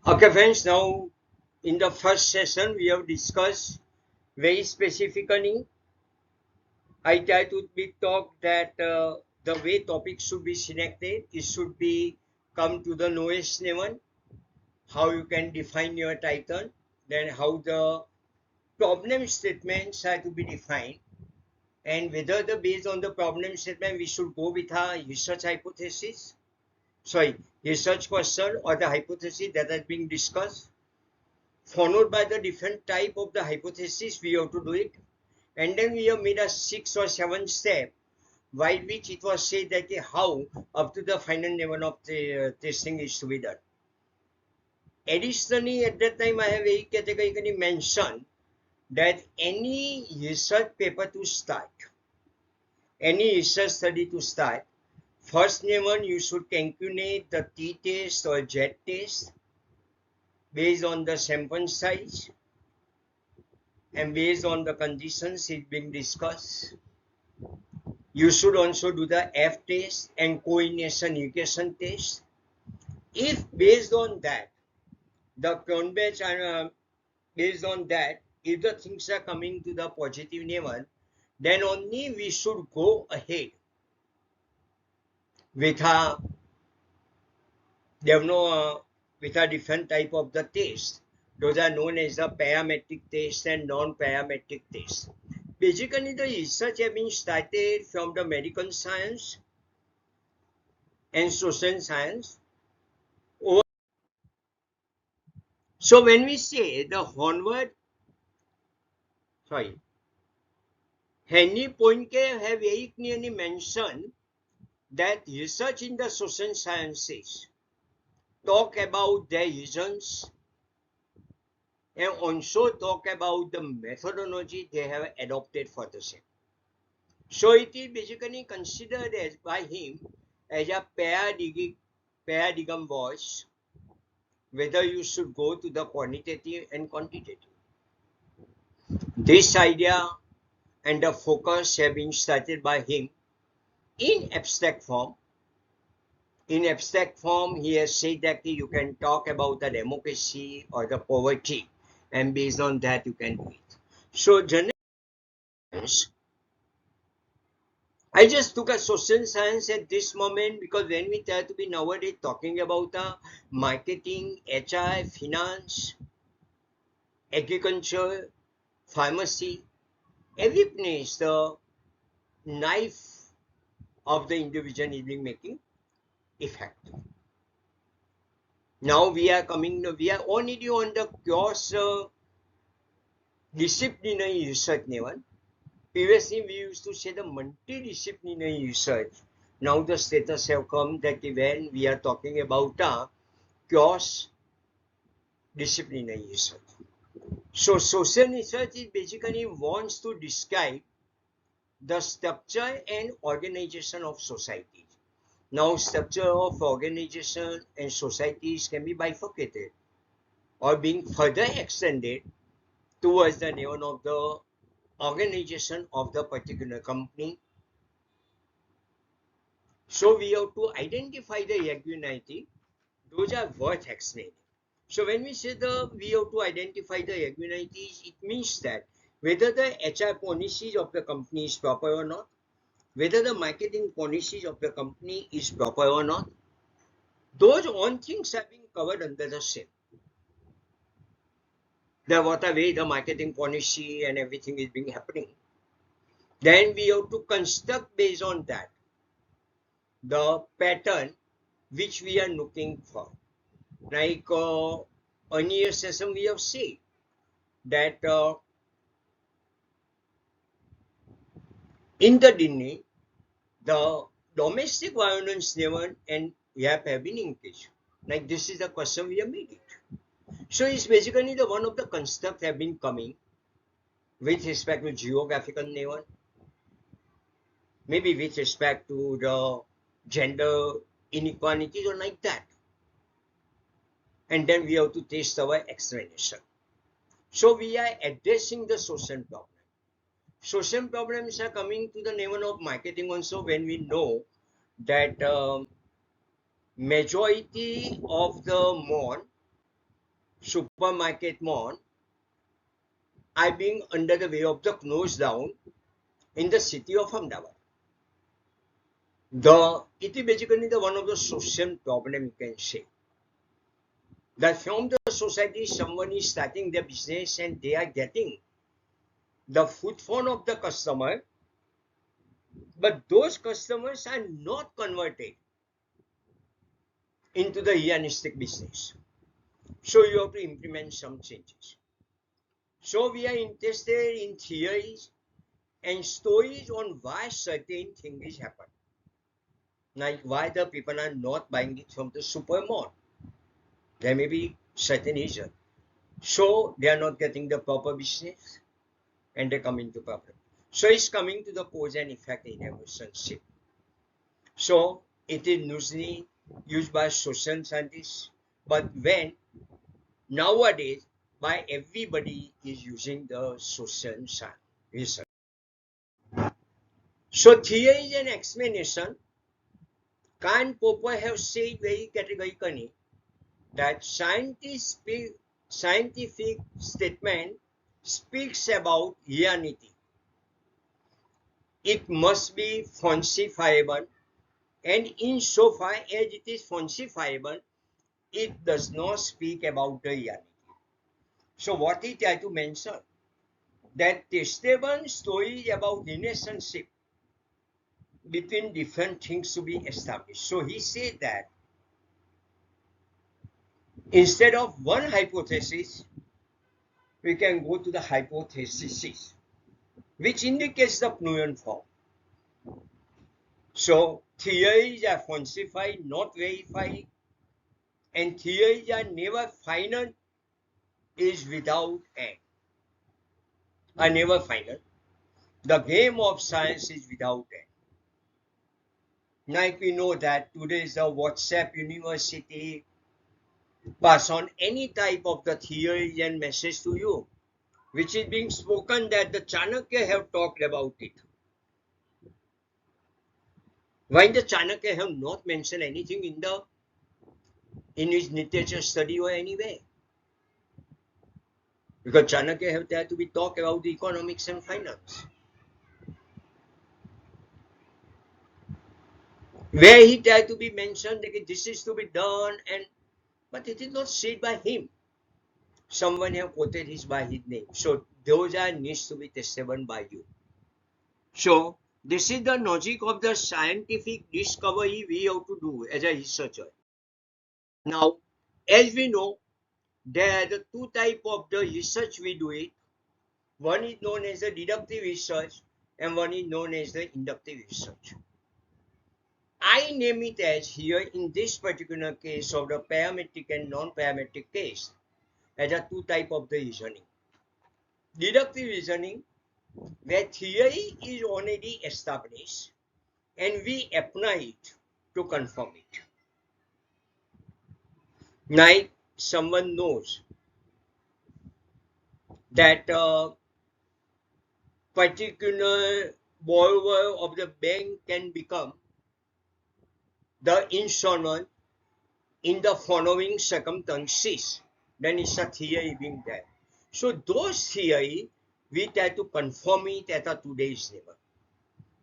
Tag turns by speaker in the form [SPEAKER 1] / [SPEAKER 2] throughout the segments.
[SPEAKER 1] Okay friends, now in the first session we have discussed very specifically. I try to be talk that the way topics should be selected, it should be come to the lowest level, how you can define your title, then how the problem statements are to be defined, and whether the based on the problem statement we should go with a research hypothesis, research question or the hypothesis that has been discussed, followed by the different type of the hypothesis we have to do it, and then we have made a 6 or 7 step by which it was said that how up to the final level of the testing is to be done. Additionally, at that time I have very categorically mentioned that any research paper to start, any research study to start, first level you should calculate the t-test or z-test based on the sample size and based on the conditions it being discussed. You should also do the F test and coordination equation test. If based on that, the Cronbach and based on that, if the things are coming to the positive level, then only we should go ahead with a with a different type of the test. Those are known as the parametric test and non-parametric test. Basically, the research has been started from the medical science and social science. So when we say the Henry Poincaré have very clearly mentioned that research in the social sciences talk about their reasons and also talk about the methodology they have adopted for the same. So it is basically considered as by him as a paradigm was whether you should go to the quantitative and quantitative. This idea and the focus have been started by him in abstract form. In abstract form, he has said that you can talk about the democracy or the poverty, and based on that you can do it. So general science, I just took a social science at this moment because when we try to be nowadays talking about marketing, HR, finance, agriculture, pharmacy, every place the knife of the individual is being making effect. Now we are only on the cross disciplinary research level. Previously we used to say the multidisciplinary research. Now the status have come that when we are talking about cross disciplinary research. So social research is basically wants to describe the structure and organization of societies. Now structure of organization and societies can be bifurcated or being further extended towards the level of the organization of the particular company. So we have to identify the irregularity. Those are worth explaining. So when we say we have to identify the irregularities, it means that whether the HR policies of the company is proper or not, whether the marketing policies of the company is proper or not, those all things are being covered under the same. The what way the marketing policy and everything is being happening. Then we have to construct based on that the pattern which we are looking for. Like earlier session we have seen that in the Delhi, the domestic violence level and gap have been increased. Like this is the question we have made it. So it's basically the one of the construct have been coming with respect to geographical level, maybe with respect to the gender inequalities or like that. And then we have to taste our explanation. So we are addressing the social problem. Social problems are coming to the level of marketing also when we know that majority of the mall supermarket mall are being under the way of the close down in the city of Ahmedabad. It is basically the one of the social problem you can say. That from the society someone is starting their business and they are getting the footfall of the customer, but those customers are not converted into the hyenistic business. So you have to implement some changes. So we are interested in theories and stories on why certain things happen. Like why the people are not buying it from the supermall. There may be certain reason. So they are not getting the proper business and they come into problem. So it's coming to the cause and effect in a relationship. So it is loosely used by social scientists, but when nowadays by everybody is using the social science research. So theory and explanation, Kant Popper have said very categorically that scientific statement speaks about reality. It must be falsifiable, and insofar as it is falsifiable, it does not speak about the reality. So what he tried to mention, that testable stories about relationship between different things to be established. So he said that instead of one hypothesis, we can go to the hypotheses, which indicates the plural form. So theories are falsified, not verified, and theories are never final, is without end. Are never final. The game of science is without end. Like we know that today is a WhatsApp university, pass on any type of the theory and message to you, which is being spoken that the Chanakya have talked about it. Why the Chanakya have not mentioned anything in his literature study or anywhere? Because Chanakya have there to be talk about the economics and finance. Where he tried to be mentioned that this is to be done, but it is not said by him. Someone have quoted his by his name. So those are needs to be testable by you. So this is the logic of the scientific discovery we have to do as a researcher. Now, as we know, there are the two types of the research we do it. One is known as the deductive research and one is known as the inductive research. I name it as here in this particular case of the parametric and non-parametric test as a two type of the reasoning. Deductive reasoning, where theory is already established and we apply it to confirm it. Like someone knows that particular borrower of the bank can become the insolvent in the following circumstances, then it's a theory being there. So those theory, we try to confirm it at a today's level.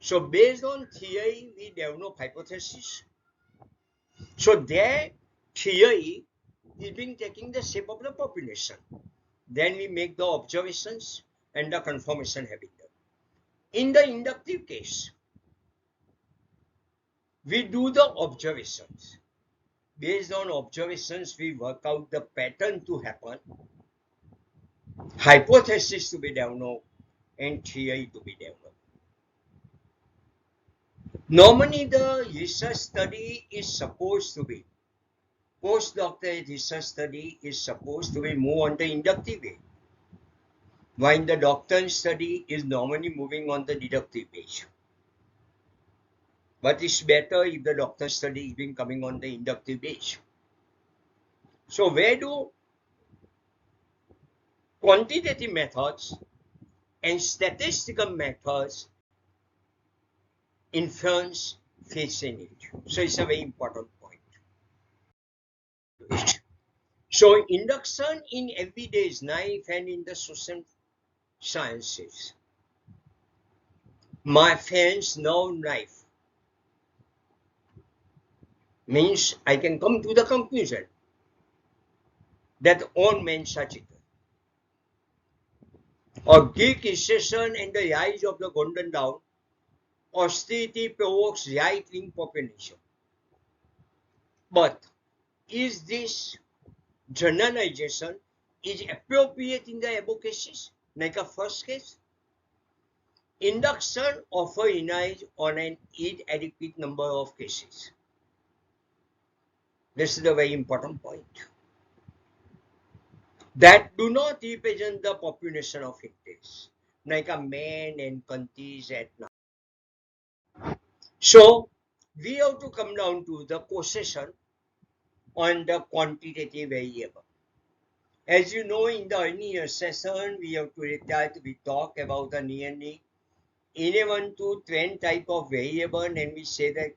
[SPEAKER 1] So based on theory, we develop hypothesis. So their theory is being taking the shape of the population. Then we make the observations and the confirmation having done. In the inductive case, we do the observations. Based on observations, we work out the pattern to happen, hypothesis to be developed, and theory to be developed. Normally, the research study is supposed to be, postdoctoral research study is supposed to be more on the inductive way, while the doctoral study is normally moving on the deductive page. But it's better if the doctoral study is being coming on the inductive page. So where do quantitative methods and statistical methods influence phase in it? So it's a very important point. So induction in everyday life and in the social sciences. My friends know life means I can come to the conclusion that all men are cheated. Or Greek recession and the rise of the golden dawn, austerity provokes right-wing population. But is this generalization is appropriate in the above cases? Like a first case, induction offer relies on an inadequate number of cases. This is a very important point. That do not represent the population of interest, like a man and countries at night. So we have to come down to the question on the quantitative variable. As you know, in the earlier session, we have we talk about the nearly 11 to 10 type of variable, and we say that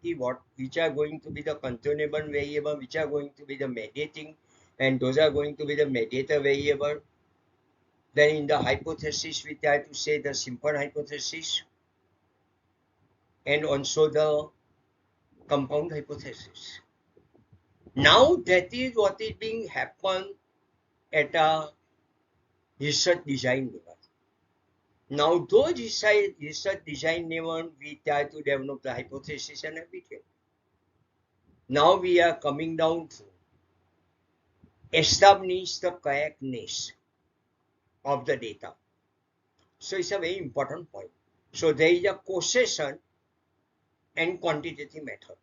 [SPEAKER 1] which are going to be the controllable variable, which are going to be the mediating, and those are going to be the mediator variable. Then in the hypothesis, we try to say the simple hypothesis and also the compound hypothesis. Now that is what is being happen at a research design level. Now those research design level, we try to develop the hypothesis and everything. Now we are coming down to establish the correctness of the data. So it's a very important point. So there is a causation and quantitative method.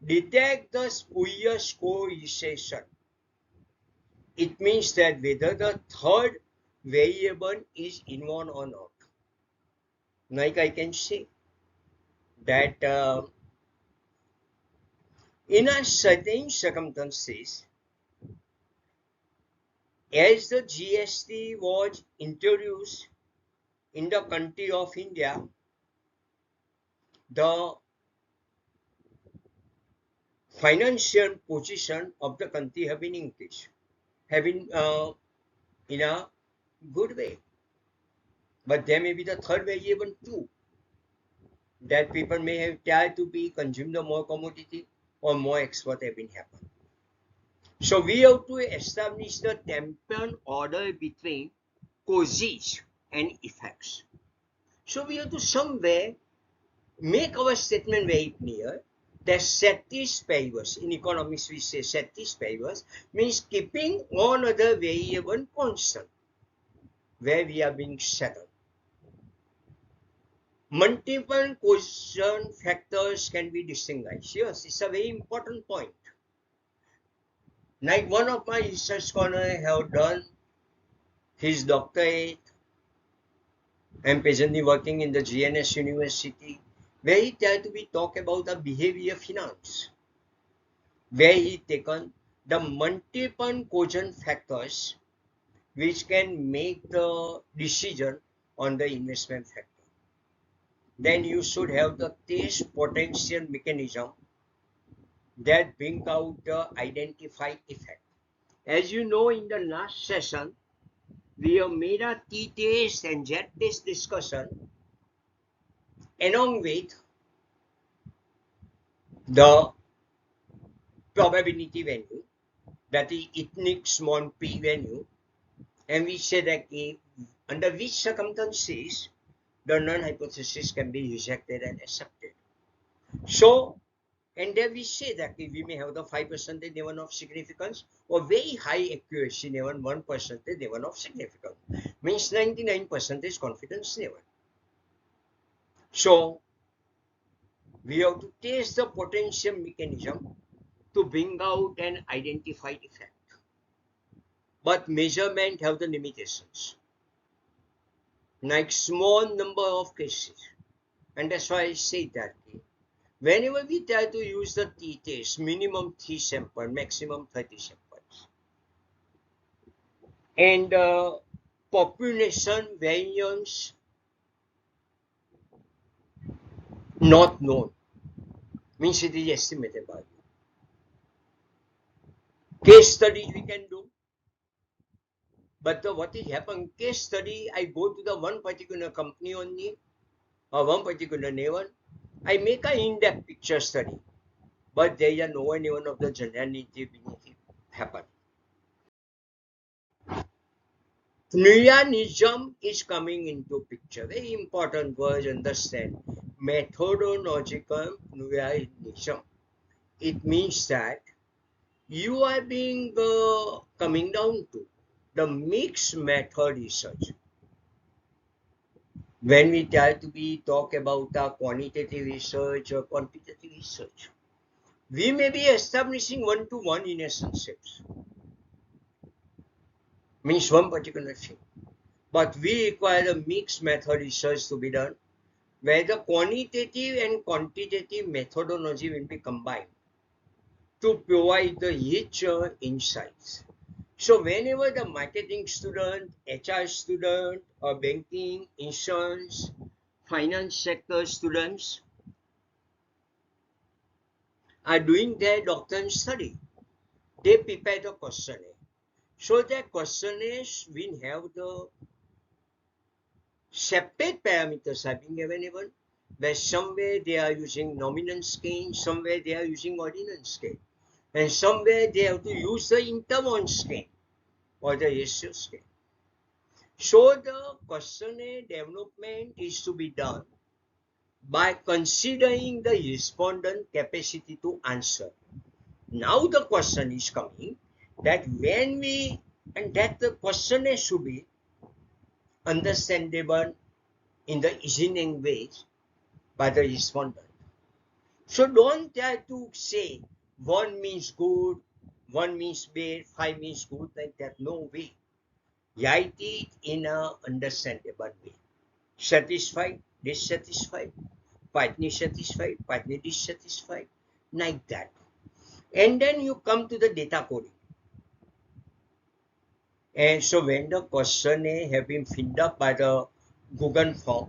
[SPEAKER 1] Detect the spurious correlation. It means that whether the third variable is involved or not. Like I can say that in a certain circumstances, as the GST was introduced in the country of India, the financial position of the country have been increased, having in a good way. But there may be the third variable too, that people may have tried to be consume the more commodity or more export have been happened. So we have to establish the temporal order between causes and effects. So we have to somewhere make our statement very clear that ceteris paribus, in economics we say ceteris paribus, means keeping all other variable constant, where we are being settled. Multiple causal factors can be distinguished. Yes, it's a very important point. Like one of my research scholars have done his doctorate and presently working in the GNS University, where he tried to be talk about the behavior finance, where he taken the multiple causal factors which can make the decision on the investment factor. Then you should have the test potential mechanism that bring out the identified effect. As you know, in the last session, we have made a t-test and z-test discussion along with the probability value, that is ethnic small p value, and we say that under which circumstances the null hypothesis can be rejected and accepted. So, and then we say that we may have the 5% level of significance or very high accuracy level, 1% level of significance, means 99% confidence level. So, we have to test the potential mechanism to bring out an identified effect. But measurement have the limitations, like small number of cases. And that's why I say that whenever we try to use the t-test, minimum 3 samples, maximum 30 samples. And population variance not known, means it is estimated value. Case studies we can do, But what is happen, case study, I go to the one particular company only, or one particular neighbor, I make an in-depth picture study, but there is no any one of the generality happen. Nuyanism is coming into picture. Very important word, understand. Methodological Nuyanism. It means that you are being coming down to the mixed method research. When we try to be talk about the quantitative research or quantitative research, we may be establishing one-to-one relationships, means one particular thing. But we require a mixed method research to be done, where the quantitative and quantitative methodology will be combined to provide the richer insights. So whenever the marketing student, HR student, or banking, insurance, finance sector students are doing their doctorate study, they prepare the questionnaire. So the questionnaires will have the separate parameters are being available, where somewhere they are using nominal scale, somewhere they are using ordinal scale, and somewhere they have to use the interval scale or the ratio scale. So the questionnaire development is to be done by considering the respondent capacity to answer. Now the question is coming that when we, and that the questionnaire should be understandable in the easy ways by the respondent. So don't try to say one means good, one means bad, five means good, like that. No way. Write it in a understandable way. Satisfied, dissatisfied, partly satisfied, partly dissatisfied, like that. And then you come to the data coding. And so when the questionnaire have been filled up by the Google form,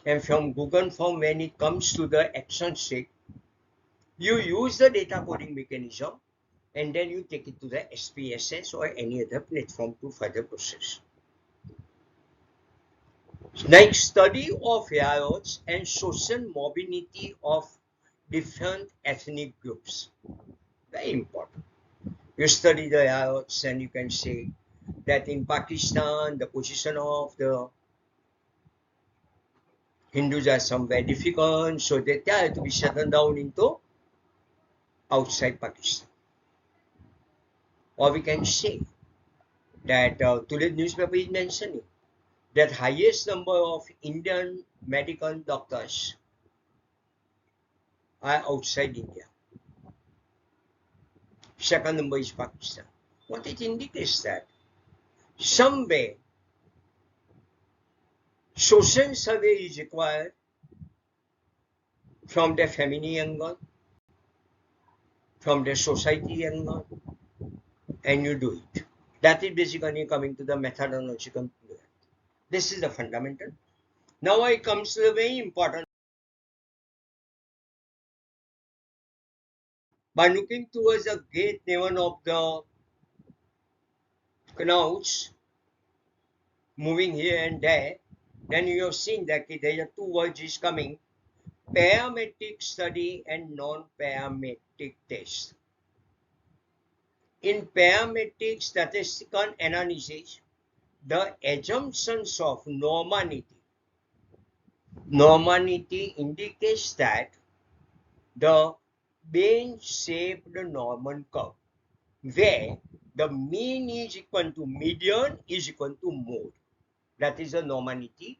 [SPEAKER 1] and from Google form when it comes to the action sheet, you use the data coding mechanism and then you take it to the SPSS or any other platform to further process. Next, study of riots and social mobility of different ethnic groups. Very important. You study the riots and you can say that in Pakistan, the position of the Hindus are somewhere difficult, so they try to be settled down into outside Pakistan. Or we can say that today's newspaper is mentioning that highest number of Indian medical doctors are outside India. Second number is Pakistan. What it indicates that somewhere social survey is required from the family angle, from the society angle, and you do it. That is basically coming to the methodological. This is the fundamental. Now I comes to the very important. By looking towards the great level of the clouds moving here and there, then you have seen that there are two words is coming: parametric study and non-parametric test. In parametric statistical analysis, the assumptions of normality indicates that the bane-shaped normal curve, where the mean is equal to median is equal to mode, that is the normality,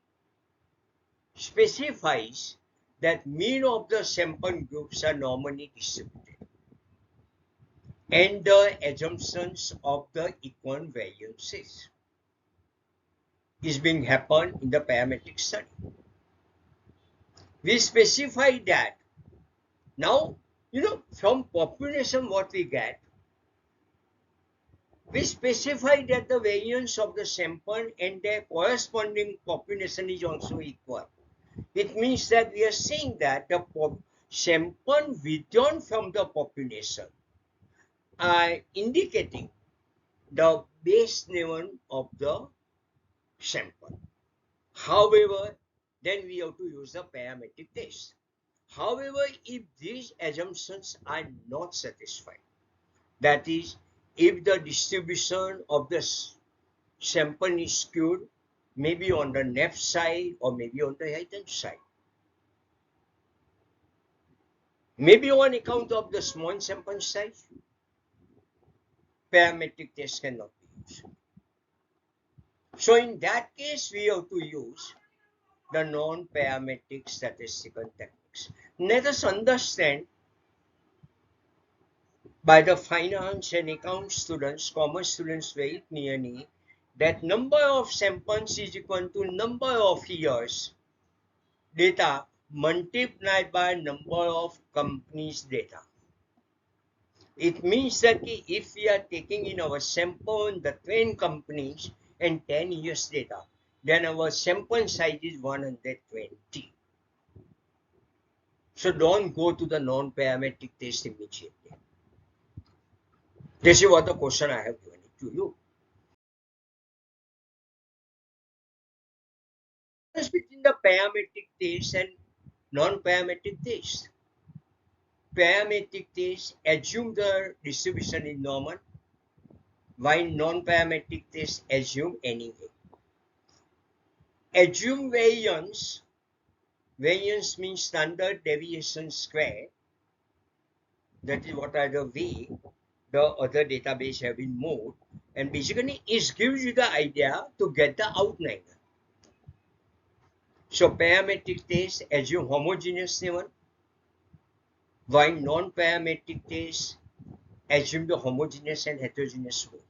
[SPEAKER 1] specifies that mean of the sample groups are normally distributed, and the assumptions of the equal variances is being happen in the parametric study. We specify that now, from population what we get, we specify that the variance of the sample and their corresponding population is also equal. It means that we are saying that the sample withdrawn from the population are indicating the base level of the sample. However, then we have to use the parametric test. However, if these assumptions are not satisfied, that is, if the distribution of the sample is skewed, maybe on the left side or maybe on the right hand side, maybe on account of the small sample size, parametric test cannot be used. So in that case, we have to use the non-parametric statistical techniques. Let us understand by the finance and account students, commerce students very clearly that number of samples is equal to number of years data multiplied by number of companies data. It means that if we are taking in our sample the 10 companies and 10 years data, then our sample size is 120. So don't go to the non-parametric test immediately. This is what the question I have given it to you. Difference between the parametric test and non-parametric test. Parametric test assume the distribution is normal, while non-parametric test assume anyway. Assume variance. Variance means standard deviation square. That is what are the way the other database have been moved, and basically it gives you the idea to get the outline. So parametric test assume homogeneous level, while non-parametric test assume the homogeneous and heterogeneous mode.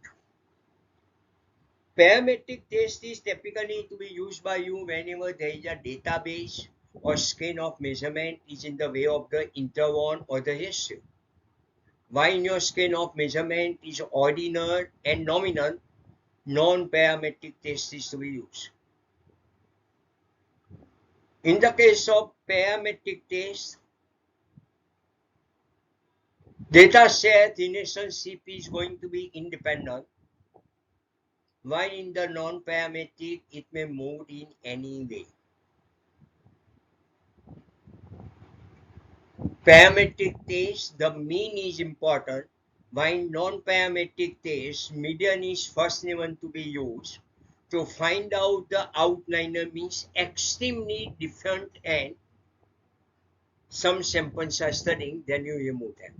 [SPEAKER 1] Parametric test is typically to be used by you whenever there is a database or scale of measurement is in the way of the interval or the ratio. While your scale of measurement is ordinal and nominal, non-parametric test is to be used. In the case of parametric test, data set relationship is going to be independent, while in the non-parametric it may move in any way. Parametric test, the mean is important, while non-parametric test, median is first level to be used. To find out the outliner means extremely different and some samples are studying, then you remove them.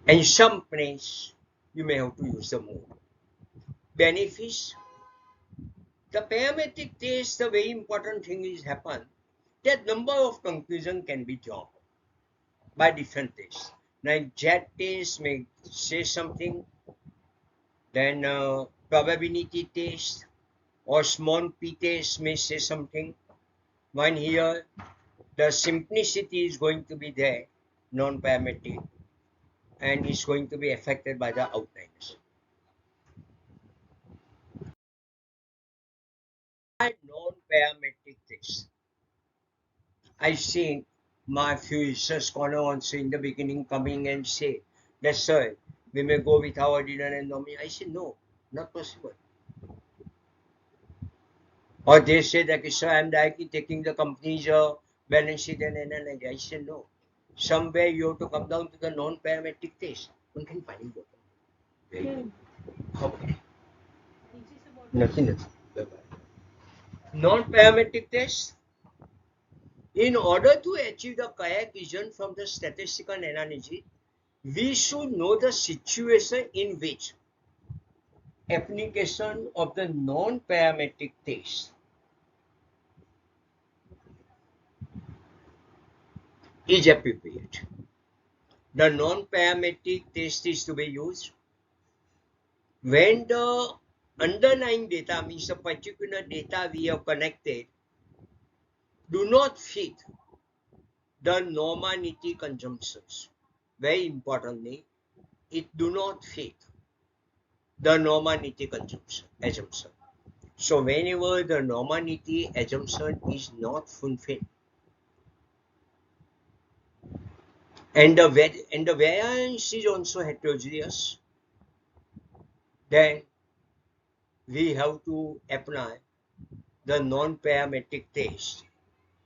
[SPEAKER 1] And some place you may have to use the mode. Benefits. The parametric test, the very important thing is happen that number of conclusion can be drawn by different tests. Like Z test may say something, then probability test or small p test may say something. When here the simplicity is going to be there, non-parametric, and is going to be affected by the outlines. Non-parametric test. I see my few research scholar also in the beginning coming and say that sir, we may go with our ordinal and nominal. I say no, not possible. Or they say that sir, I'm directly taking the company's balance sheet and analyze. I say no. Somewhere you have to come down to the non-parametric test. One can find it. Okay. Nothing. Non-parametric test. In order to achieve the correct vision from the statistical analysis, we should know the situation in which application of the non-parametric test is appropriate. The non-parametric test is to be used when the underlying data, means the particular data we have connected, do not fit the normality consumptions. Very importantly, it do not fit the normality consumption assumption. So whenever the normality assumption is not fulfilled, and the variance is also heterogeneous, then we have to apply the non-parametric test,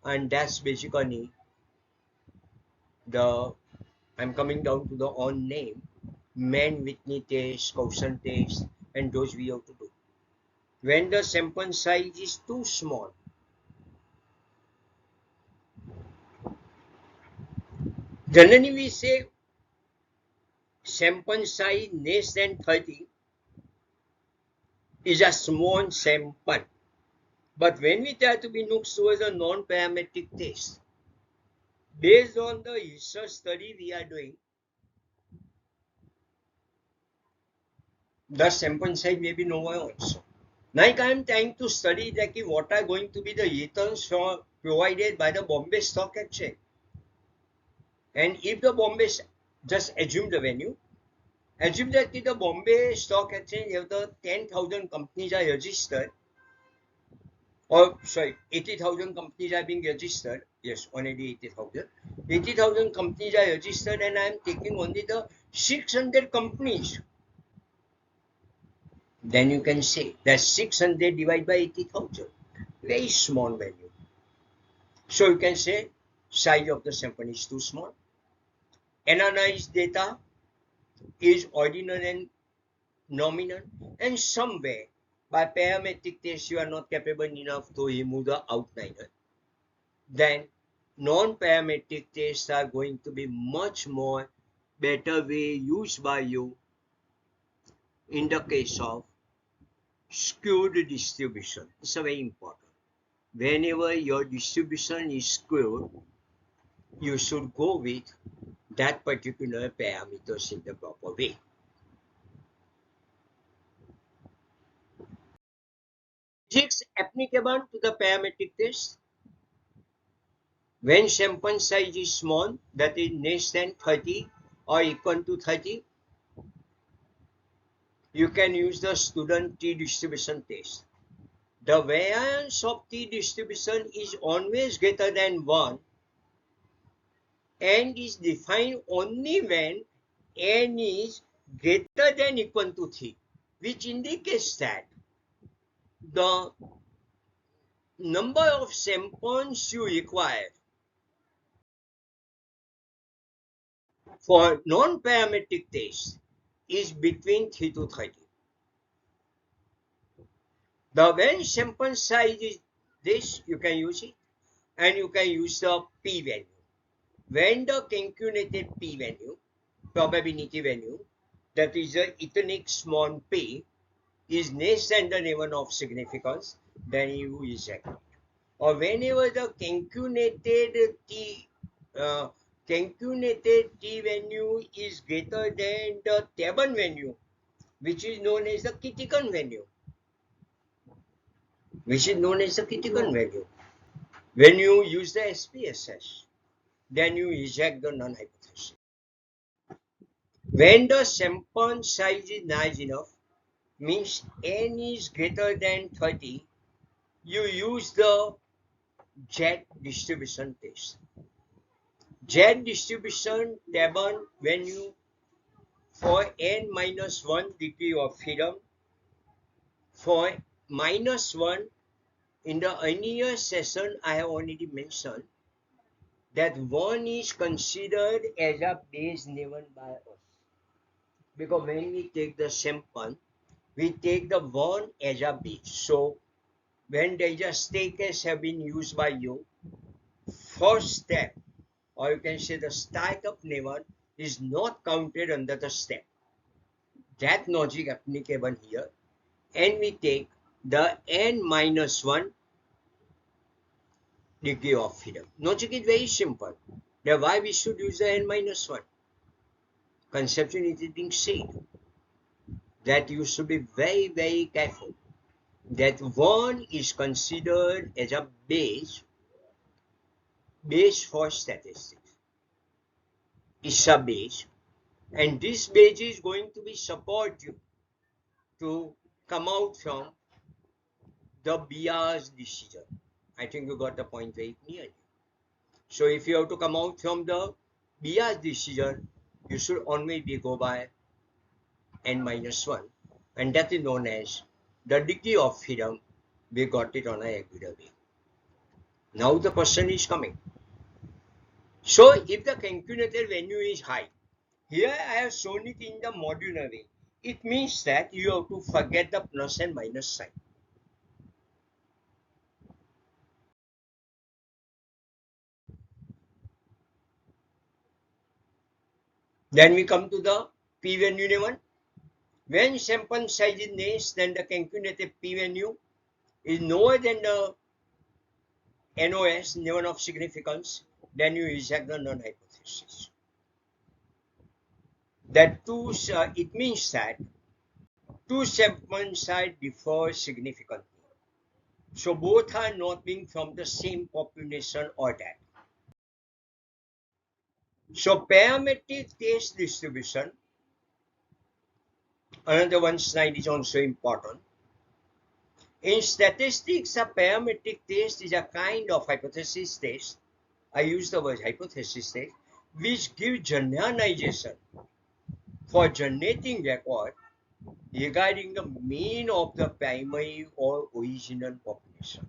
[SPEAKER 1] and that's basically the, I'm coming down to the on name, Mann-Whitney test, Kaushal test, and those we have to do. When the sample size is too small, generally we say sample size less than 30 is a small sample. But when we try to be looked towards a non-parametric test, based on the research study we are doing, the sample size may be lower also. Like I am trying to study that what are going to be the returns provided by the Bombay Stock Exchange. And if the Bombay, just assume the venue, assume that the Bombay Stock Exchange, if the 10,000 companies are registered, or sorry, 80,000 companies are being registered, yes, already 80,000. 80,000 companies are registered, and I am taking only the 600 companies. Then you can say that 600 divided by 80,000, very small value. So you can say size of the sample is too small. Analyzed data is ordinal and nominal, and somewhere by parametric test you are not capable enough to remove the outliner. Then non-parametric tests are going to be much more better way used by you in the case of skewed distribution. It's a very important. Whenever your distribution is skewed, you should go with that particular parameters in the proper way. Physics applicable to the parametric test. When sample size is small, that is less than 30 or equal to 30, you can use the student t distribution test. The variance of t distribution is always greater than 1 and is defined only when n is greater than equal to 3, which indicates that the number of samples you require for non-parametric tests is between 3 to 30. The when sample size is this, you can use it, and you can use the p value. When the calculated p value, probability value, that is the ethnic small p, is less than the level of significance, then you reject it. Or whenever the calculated t value is greater than the table value, which is known as the critical value, when you use the SPSS, then you reject the null hypothesis. When the sample size is large enough, means n is greater than 30, you use the Z distribution test. Z distribution table value for n minus 1 degree of freedom. For minus 1, in the earlier session I have already mentioned that 1 is considered as a base given by us. Because when we take the sample, we take the 1 as a base. So when the staircase have been used by you, first step, or you can say the startup level, is not counted under the step. That logic applicable here, and we take the n minus 1 degree of freedom. Logic is very simple. Then why we should use the n minus 1? Conception is being said that you should be very, very careful that 1 is considered as a base for statistics. It's a base, and this base is going to be support you to come out from the bias decision. I think you got the point very clearly. So if you have to come out from the bias decision, you should always be go by n minus 1. and that is known as the degree of freedom. We got it on a regular way. Now the question is coming. So if the calculated value is high, here I have shown it in the modular way. It means that you have to forget the plus and minus sign. Then we come to the p-value level. When sample size is less than the calculated p-value is lower than the NOS, level of significance, then you reject the null hypothesis. It means that two sample size differ significantly. So both are not being from the same population or that. So parametric test distribution, another one slide is also important. In statistics, a parametric test is a kind of hypothesis test. I use the word hypothesis test, which gives generalization for generating record regarding the mean of the primary or original population.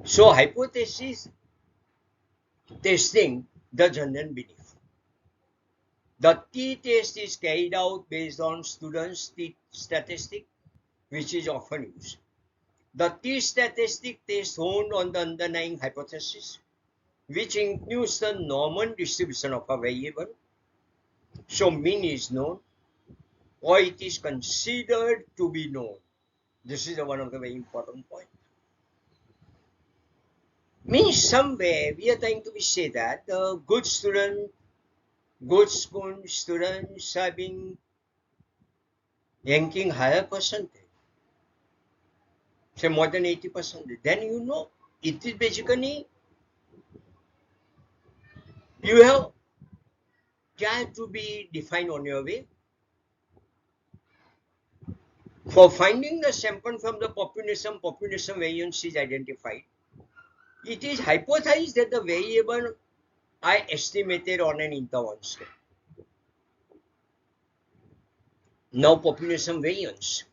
[SPEAKER 1] So hypothesis testing the general belief. The t-test is carried out based on students' t-statistic, which is often used. The t-statistic test honed on the underlying hypothesis, which includes the normal distribution of a variable. So mean is known, or it is considered to be known. This is one of the very important points. Means somewhere we are trying to say that the good school students are being ranking higher percentage, say more than 80%. Then you know it is basically you have tried to be defined on your way. For finding the sample from the population variance is identified. It is hypothesized that the variable are estimated on an interval scale. Now population variance,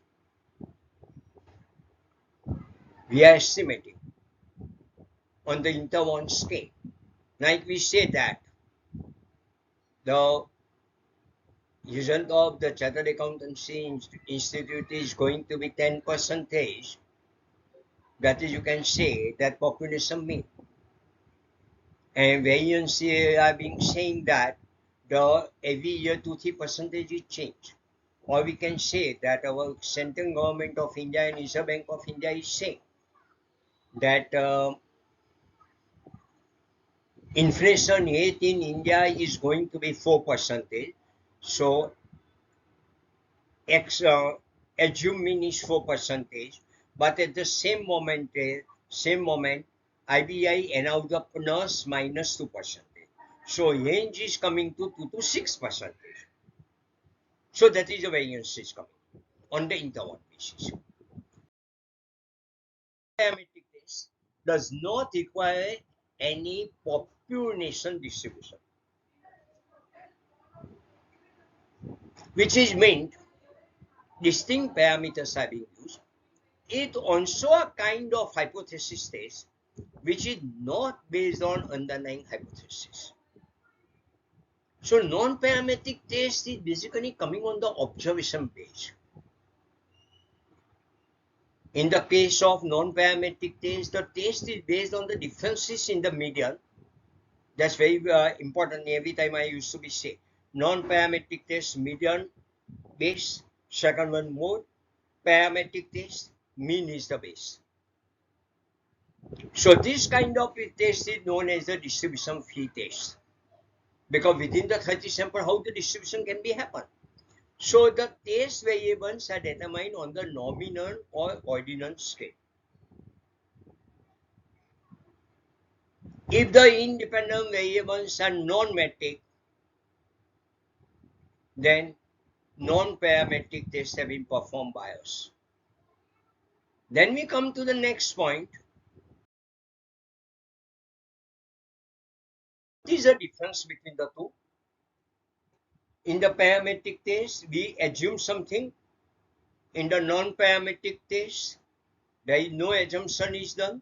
[SPEAKER 1] we are estimating on the interval scale. Like we say that the result of the Chartered Accountancy Institute is going to be 10%. That is, you can say that population mean. And variance are being saying that the every year 2-3% is change. Or we can say that our central government of India and Reserve Bank of India is saying that inflation rate in India is going to be 4%. So assuming is 4%, but at the same moment, IBI announced the plus minus 2%. So range is coming to 2 to 6%. So that is the variance is coming on the interval basis. Parametric test does not require any population distribution, which is meant distinct parameters are being used. It also a kind of hypothesis test which is not based on underlying hypothesis. So non-parametric test is basically coming on the observation base. In the case of non-parametric test, the test is based on the differences in the median. That's very important. Every time I used to be say non-parametric test median base, second one mode, parametric test mean is the base. So this kind of test is known as the distribution free test, because within the 30 sample how the distribution can be happen. So the test variables are determined on the nominal or ordinal scale. If the independent variables are non-metric, then non-parametric tests have been performed by us. Then we come to the next point. What is the difference between the two? In the parametric test, we assume something. In the non-parametric test, there is no assumption is done.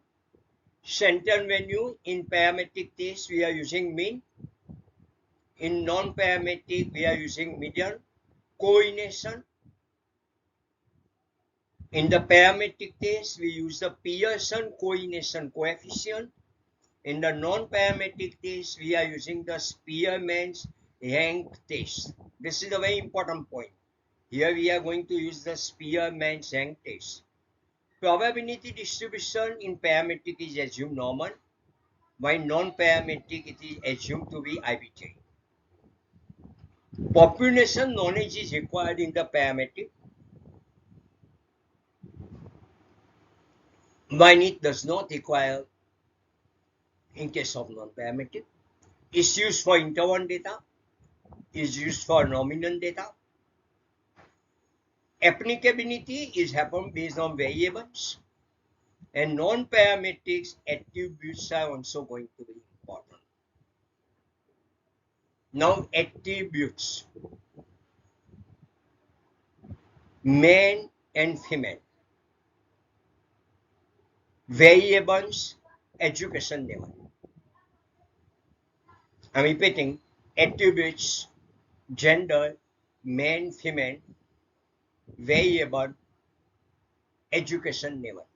[SPEAKER 1] Center value in parametric test, we are using mean. In non-parametric, we are using median. Coordination. In the parametric test, we use the Pearson coordination coefficient. In the non-parametric test, we are using the Spearman's rank test. This is a very important point. Here we are going to use the Spearman's rank test. Probability distribution in parametric is assumed normal, while non-parametric it is assumed to be arbitrary. Population knowledge is required in the parametric, while it does not require in case of non-parametric. It's used for interval data, is used for nominal data. Applicability is happened based on variables, and non-parametrics attributes are also going to be important. Now attributes, man and female, variables, education level. I'm repeating, attributes, gender, man, female, variable, education level.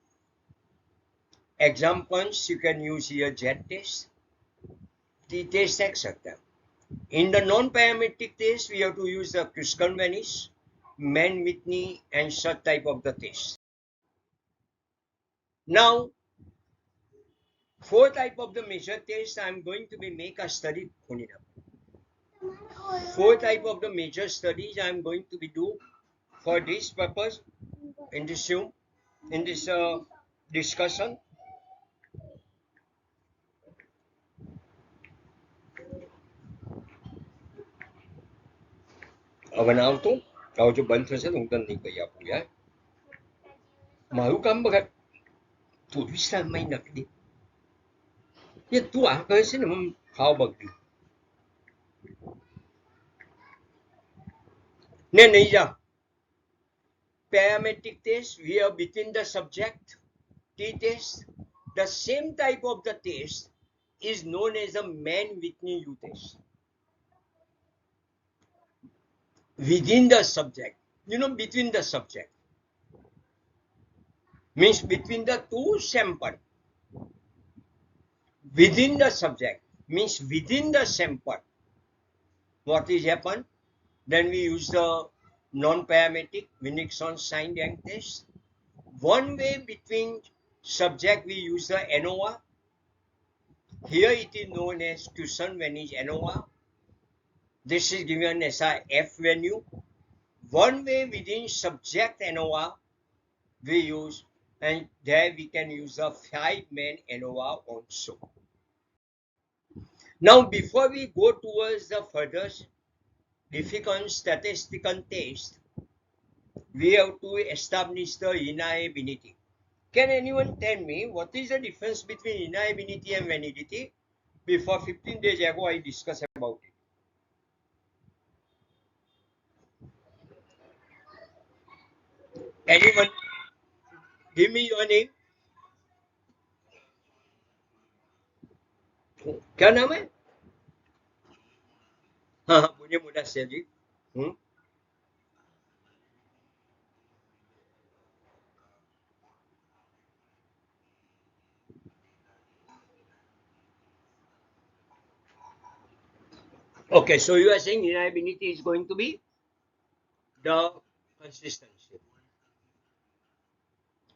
[SPEAKER 1] Examples you can use here: Z-test, T-test, etc. In the non-parametric test, we have to use the Kuskal-Vanish, Mann-Whitney, and such type of the test. Now, 4 type of the measure test I'm going to be make a study on it. 4 type of the major studies I'm going to be do for this purpose in this discussion. હવે ના આવતું આવો જો બંધ થશે તો હું તને નહીં કહી આપું યાર મારું કામ બગાડ તું વિસ્તારમાં નાખી દે એ તું આ કહે છે ને હું ખાવ બગડી ને નહીં જા. Parametric test, we are between the subject. T-test, the same type of the test is known as a Mann-Whitney U-test. Within the subject, between the subject means between the two sample. Within the subject means within the sample. What is happened? Then we use the non-parametric Winnickson sign rank test. One way between subject we use the ANOVA. Here it is known as Kuskal-Vanish ANOVA. This is given as a F value. One way within subject ANOVA we use, and there we can use a 5-man ANOVA also. Now before we go towards the further difficult statistical test, we have to establish the reliability. Can anyone tell me what is the difference between reliability and validity? Before 15 days ago I discussed about it. Anyone? Give me your name. क्या नाम है? हाँ हाँ मुझे मुदस्सिर जी. Okay, so you are saying reliability is going to be the consistency.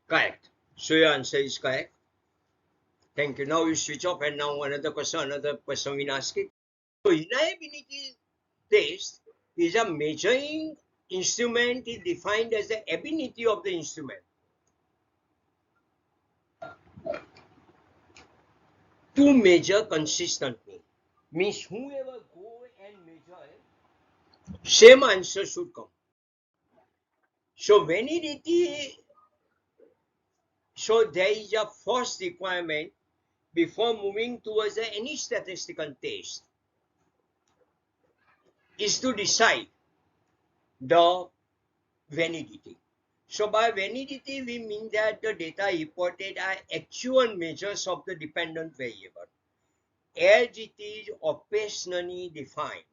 [SPEAKER 1] Correct. So your answer is correct. Thank you. Now you switch off, and now another person will ask it. So reliability test is a measuring instrument is defined as the ability of the instrument to measure consistently. Means whoever go and measure, same answer should come. So validity, so there is a first requirement before moving towards any statistical test. is to decide the validity. So by validity, we mean that the data reported are actual measures of the dependent variable as it is operationally defined.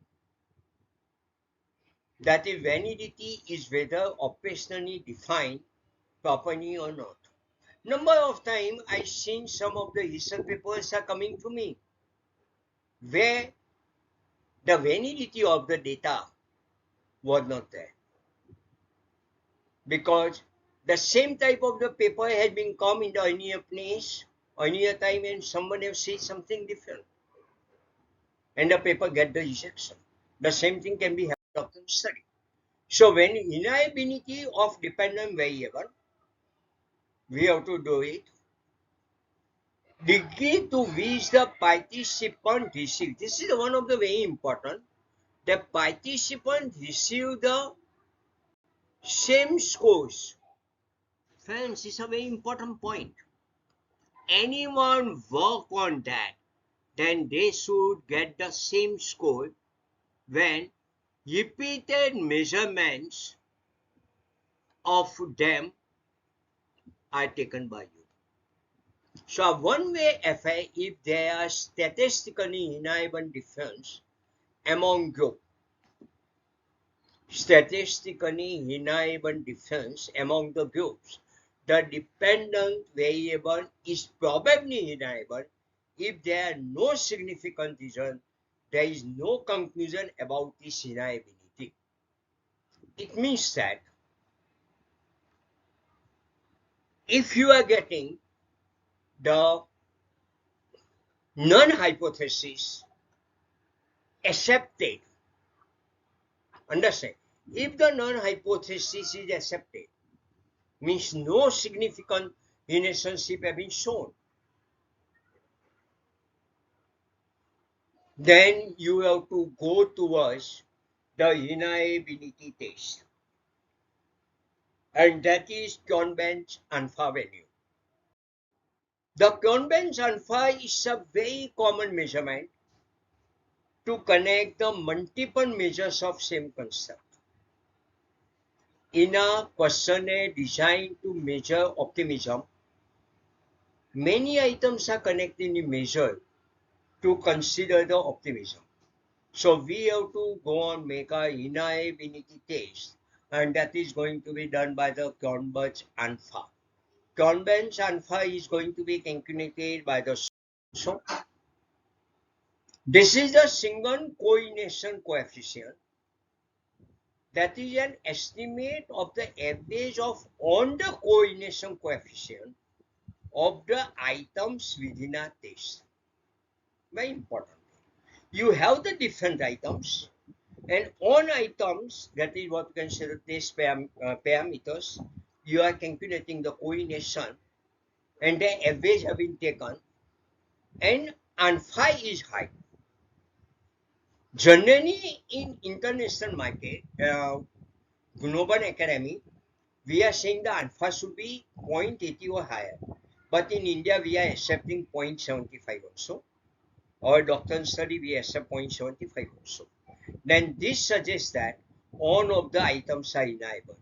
[SPEAKER 1] That is, validity is whether operationally defined properly or not. Number of times I seen some of the research papers are coming to me where the validity of the data was not there, because the same type of the paper had been come in the earlier place, earlier time, and someone else said something different, and the paper get the rejection. The same thing can be happened of the study. So when reliability of dependent variable, we have to do it. Degree to which the participant receive. This is one of the very important. The participant receive the same scores. Friends, it's a very important point. Anyone work on that, then they should get the same score when repeated measurements of them are taken by you. So one way FA, if there are statistically reliable difference among group, statistically reliable difference among the groups, the dependent variable is probably reliable if there are no significant reason, there is no conclusion about this reliability. It means that if you are getting the non-hypothesis accepted, understand, if the non-hypothesis is accepted, means no significant relationship have been shown, then you have to go towards the reliability test, and that is Cohn-Bend's alpha value. The Cohn-Bend's alpha is a very common measurement to connect the multiple measures of same concept. In a questionnaire designed to measure optimism, many items are connected in measure to consider the optimism. So we have to go on make a reliability test, and that is going to be done by the Cohn-Bend's alpha. Cohn-Bend's alpha is going to be calculated by the so this is the single correlation coefficient, that is an estimate of the average of on the correlation coefficient of the items within a test. Very important. You have the different items, and on items, that is what we consider test parameters, you are calculating the correlation, and the average have been taken, and alpha is high. Generally, in international market, global academy, we are saying the alpha should be 0.80 or higher. But in India, we are accepting 0.75 also. Our doctoral study, we accept 0.75 also. Then this suggests that all of the items are reliable,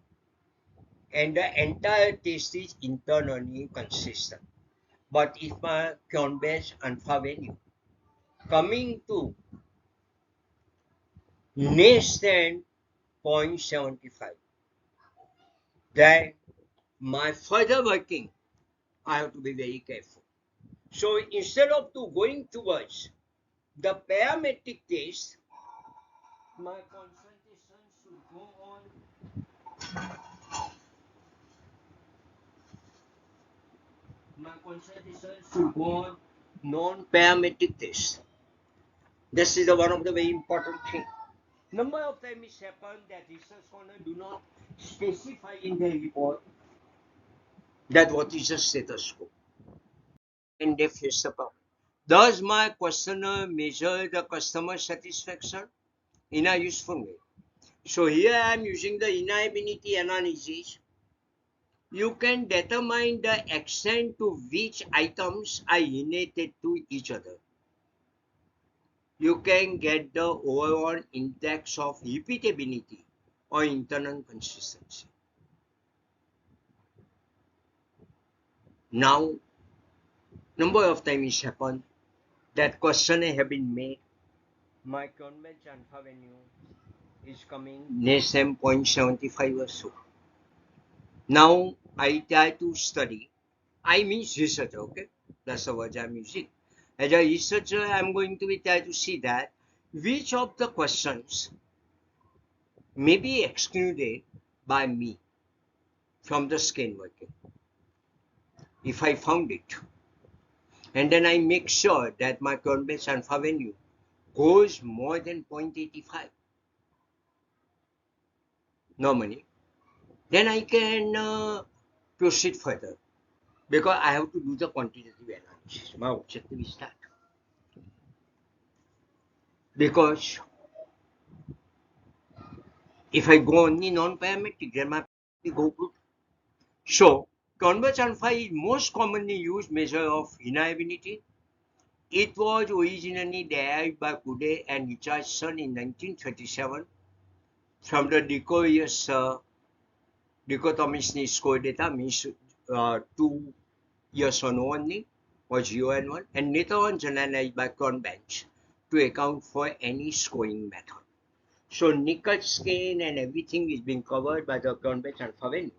[SPEAKER 1] and the entire test is internally consistent. But if my Cohn-Bend's alpha value coming to less than 0.75, then my further working, I have to be very careful. So instead of going towards the parametric test, my concentration should go on non-parametric test. This is one of the very important thing. Number of times it happens that research scholars do not specify in their report that what is the status quo, and they face the problem. Does my questionnaire measure the customer satisfaction in a useful way? So here I am using the reliability analysis. You can determine the extent to which items are related to each other. you can get the overall index of repeatability or internal consistency. Now, number of times it happened that question have been made. My convex alpha value is coming less than 0.75 or so. Now I try to study. I mean researcher, okay? That's the word I'm using. As a researcher, I'm going to be try to see that which of the questions may be excluded by me from the scale working. If I found it, and then I make sure that my convex alpha value goes more than 0.85 normally, then I can proceed further because I have to do the quantitative analysis. My objective is that. Because if I go only non-parametric, then my go good. So, convex alpha is most commonly used measure of reliability. It was originally derived by Kude and Richardson in 1937 from the decorous dichotomically score data, means 2 yes or no only, or 0 and 1, and later on generalized by Cronbench to account for any scoring method. So Nichols scale and everything is being covered by the convex alpha value.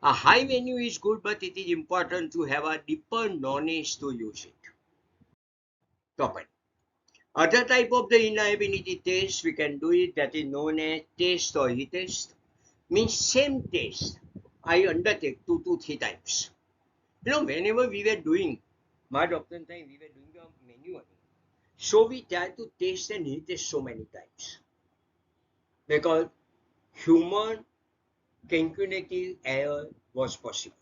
[SPEAKER 1] A high value is good, but it is important to have a deeper knowledge to use it. Topic. Other type of the reliability test we can do it, that is known as test or retest. Means same test I undertake 2 to 3 times. Whenever we were doing my doctor time, we were doing the manual. So we try to test and retest so many times because human calculative error was possible.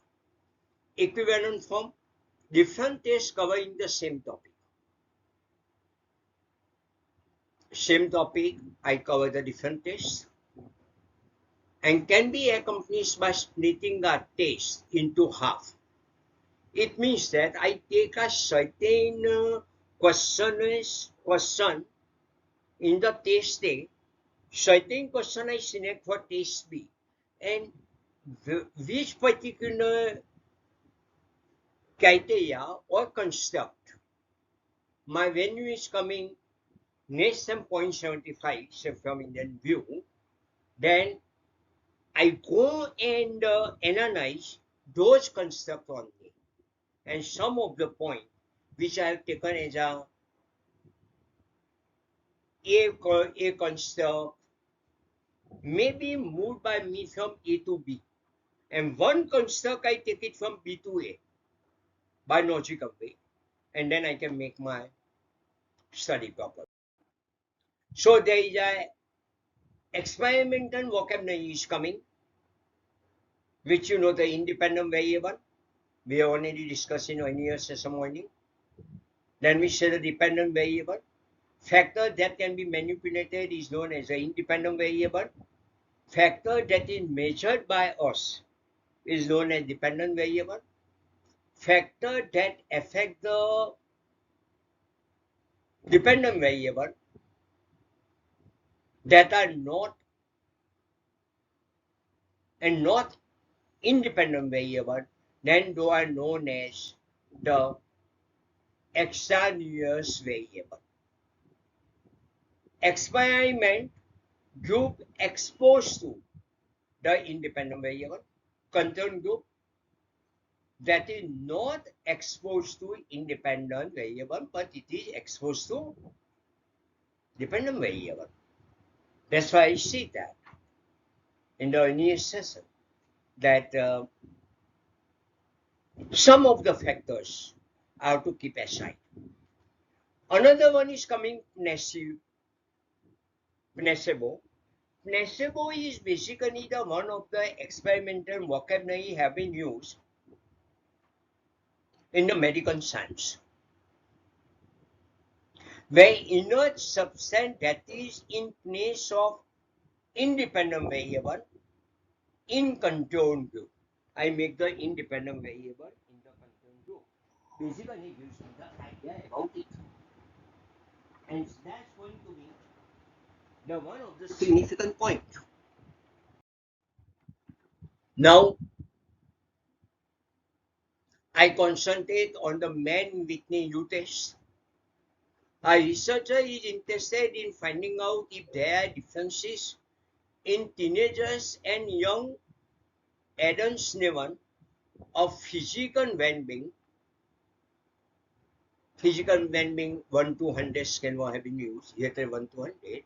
[SPEAKER 1] Equivalent form, different tests covering the same topic. Same topic, I cover the different tests and can be accomplished by splitting the test into half. It means that I take a certain question in the test A, certain question I select for test B, and which particular criteria or construct my value is coming less than 0.75, say from Indian view, then I go and analyze those constructs only. And some of the point which I have taken as a construct may be moved by me from A to B. And one construct I take it from B to A by logical way. And then I can make my study proper. So there is a experimental vocabulary is coming, which the independent variable. We have already discussed in earlier session morning. Then we say the dependent variable. Factor that can be manipulated is known as an independent variable. Factor that is measured by us is known as dependent variable. Factor that affect the dependent variable that are not independent variable, then those are known as the extraneous variable. Experiment group exposed to the independent variable, control group that is not exposed to independent variable, but it is exposed to dependent variable. That's why I see that in the earlier session that some of the factors I have to keep aside. Another one is coming placebo. Placebo is basically the one of the experimental vocabulary have been used in the medical science, where inert substance that is in place of independent variable in control group. I make the independent variable in the control group. Basically gives me the idea about it. And that's going to be the one of the significant point. Now, I concentrate on the man-Whitney U-test. A researcher is interested in finding out if there are differences in teenagers and young adults level of physical well-being 1 to 100 scale have been used, here 1 to 100.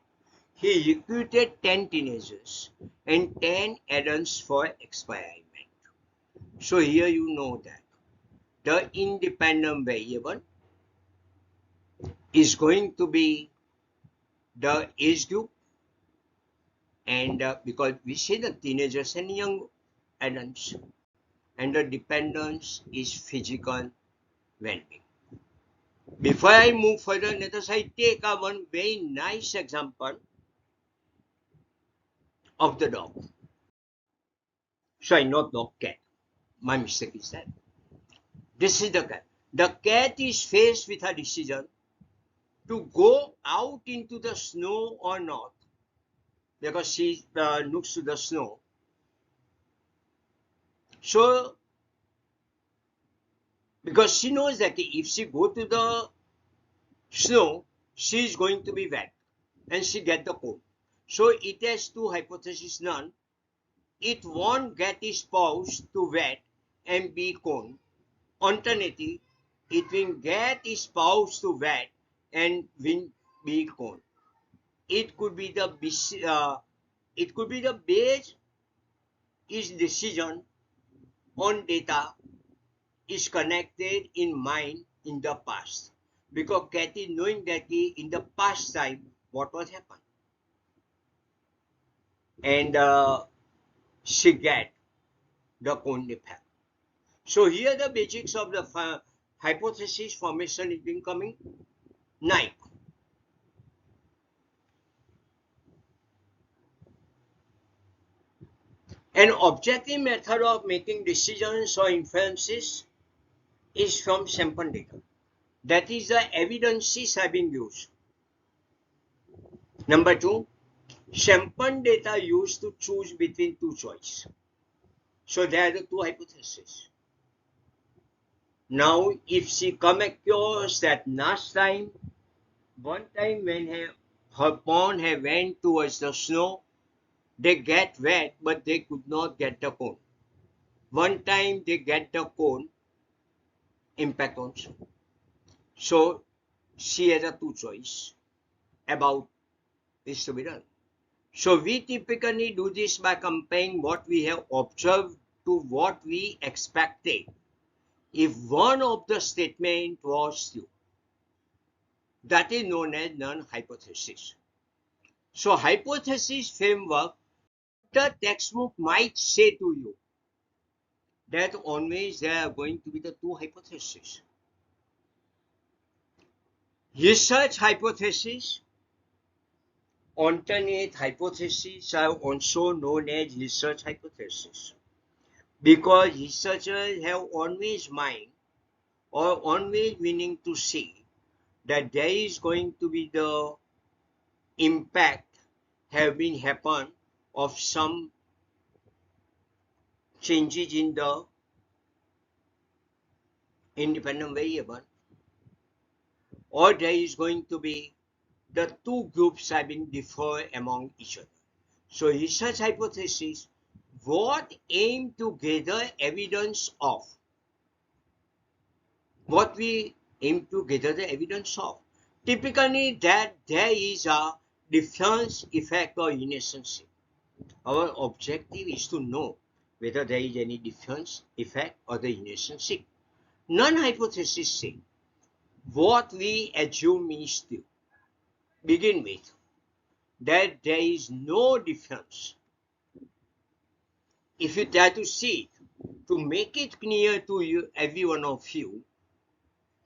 [SPEAKER 1] He recruited 10 teenagers and 10 adults for experiment. So here you know that the independent variable is going to be the age group, and because we see the teenagers and young adults, and the dependence is physical well-being. Before I move further, let us take one very nice example of the dog. Sorry, not dog, cat. My mistake is that. This is the cat. The cat is faced with a decision to go out into the snow or not, because she looks to the snow. So, because she knows that if she go to the snow, she is going to be wet, and she get the cold. So it has two hypotheses. None. It won't get exposed to wet and be cold. Alternative, it will get exposed to wet and will be cold. It could be the base is decision on data is connected in mind in the past, because Kathy knowing that in the past time what was happened, and she get the cone effect. So here the basics of the hypothesis formation is being coming. 9. An objective method of making decisions or inferences is from sample data. That is the evidences have been used. Number 2, sample data used to choose between two choices. So there are the two hypotheses. Now, if she come across that last time, one time when her pond had went towards the snow, they get wet, but they could not get the cone. One time they get the cone, impact also. So she has a two choice about this to be done. So we typically do this by comparing what we have observed to what we expected if one of the statement was true. That is known as null hypothesis. So hypothesis framework, the textbook might say to you that always there are going to be the two hypotheses. Research hypothesis, alternate hypotheses are also known as research hypothesis, because researchers have always mind or always willing to see that there is going to be the impact have been happen of some changes in the independent variable, or there is going to be the two groups have been differ among each other. So research hypothesis, what aim to gather evidence of, what we aim to gather the evidence of, typically that there is a difference, effect or relationship. Our objective is to know whether there is any difference, effect or the relationship. Non-hypothesis say what we assume is true. Begin with that there is no difference. If you try to see it, to make it clear to you, every one of you,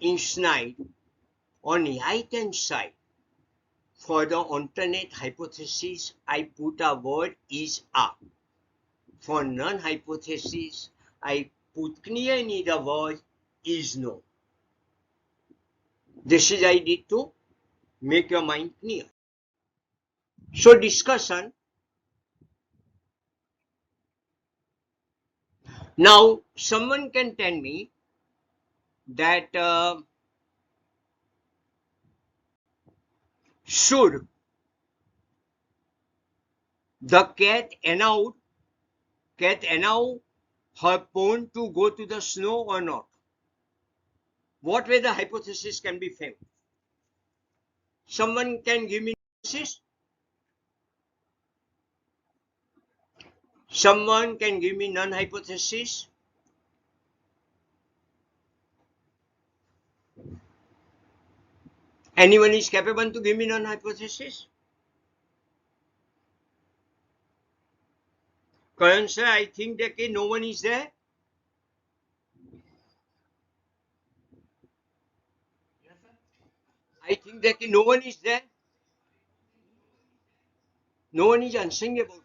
[SPEAKER 1] in slide on the right hand side, for the alternate hypothesis, I put a word is a. For non-hypothesis, I put clearly the word is no. This is I did to make your mind clear. So discussion. Now someone can tell me that should the cat allow her pawn to go to the snow or not? What way the hypothesis can be framed? Someone can give me hypothesis? Someone can give me non-hypothesis? Anyone is capable to give me non-hypothesis? Karan sir, I think that no one is there. I think that no one is there. No one is answering about it.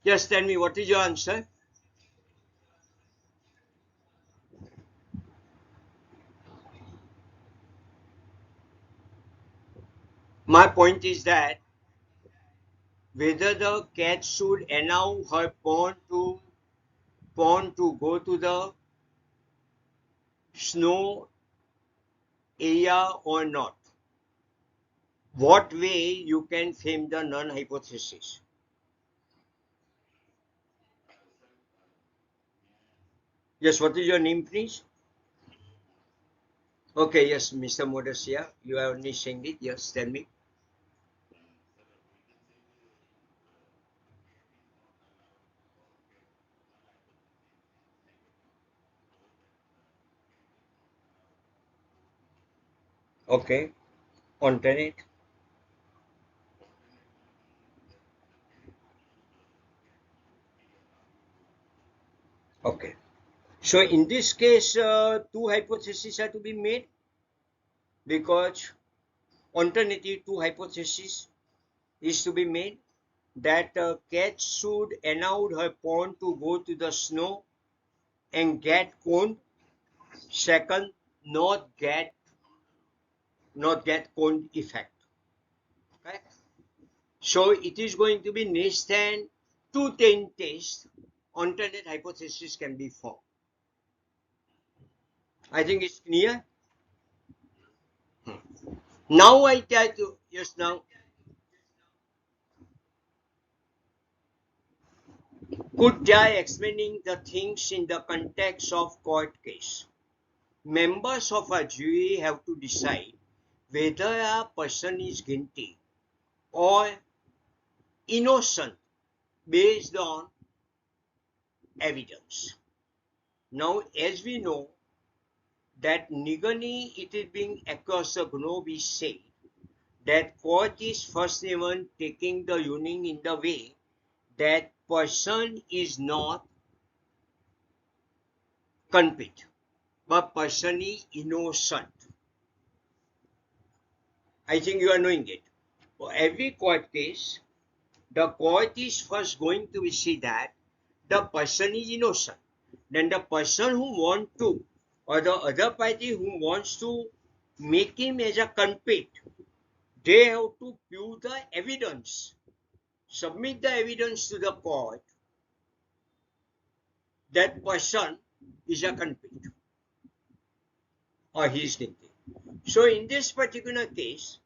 [SPEAKER 1] Just tell me what is your answer. My point is that whether the cat should allow her pawn to go to the snow area or not. What way you can frame the non-hypothesis? Yes, what is your name, please? Okay, yes, Mr. Modasia, you are only saying it. Yes, tell me. Okay, alternate. Okay. So in this case, two hypotheses are to be made because alternative two hypotheses is to be made that cat should allow her pawn to go to the snow and get cone. Second, not get cone effect. Okay? So it is going to be less than 210 tests. Alternate hypothesis can be formed. I think it's clear. Now I tell you, yes, now, could try explaining the things in the context of court case. Members of a jury have to decide whether a person is guilty or innocent based on evidence. Now, as we know that legally it is being across the globe is said that court is first even taking the union in the way that person is not culprit, but person is innocent. I think you are knowing it. For every court case, the court is first going to see that the person is innocent. Then the person who wants to, or the other party who wants to make him as a culprit, they have to prove the evidence, submit the evidence to the court that person is a culprit or he is guilty. So in this particular case,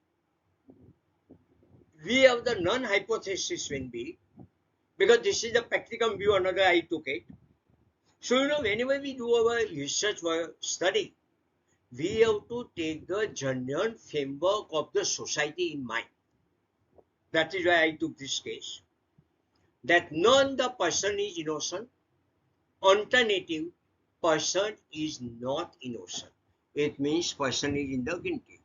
[SPEAKER 1] we have the non-hypothesis will be, because this is the practical view, another I took it. So whenever we do our research or study, we have to take the general framework of the society in mind. That is why I took this case. That none the person is innocent. Alternative, person is not innocent. It means person is in the guilty.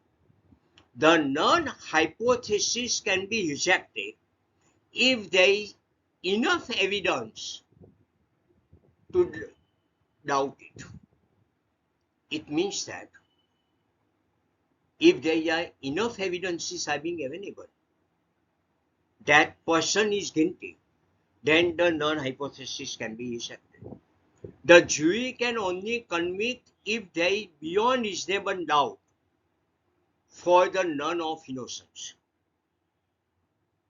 [SPEAKER 1] The non-hypothesis can be rejected if there is enough evidence to doubt it. It means that if there are enough evidences are being available that person is guilty, then the non-hypothesis can be rejected. The jury can only convict if there is beyond reasonable doubt for the none of innocence.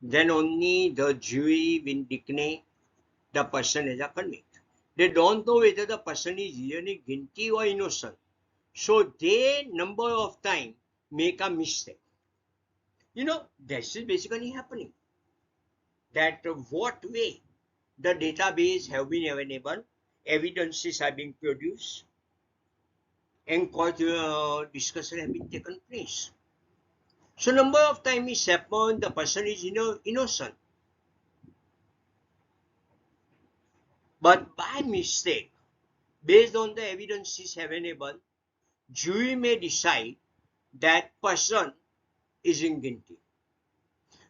[SPEAKER 1] Then only the jury will declare the person as a convict. They don't know whether the person is really guilty or innocent. So they number of time make a mistake. This is basically happening. That what way the database have been available, evidences have been produced, and court discussion have been taken place. So number of time is happened, the person is innocent. But by mistake, based on the evidences available, jury may decide that person is guilty.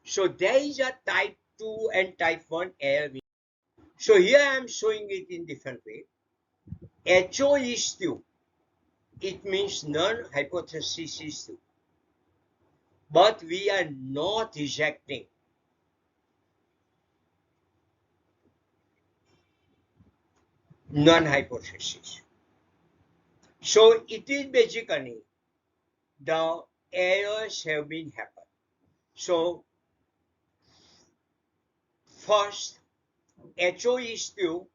[SPEAKER 1] So there is a type 2 and type 1 error. So here I am showing it in different way. HO is true. It means none hypothesis is true. But we are not rejecting none hypothesis. So it is basically the errors have been happened. So first, HO is true.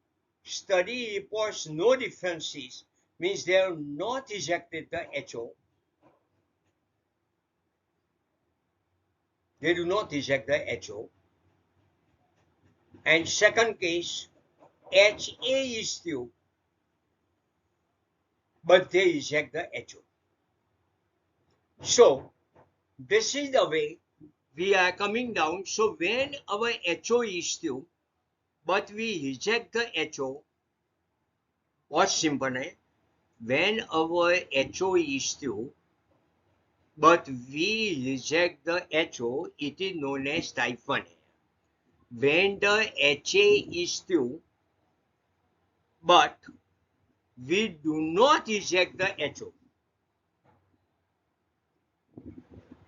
[SPEAKER 1] Study reports no differences, means they have not rejected the HO. They do not reject the HO. And second case, HA is true, but they reject the HO. So this is the way we are coming down. So when our HO is true, but we reject the HO, what's simple? When our HO is true, but we reject the HO, it is known as type 1 error. When the HA is true, but we do not reject the HO.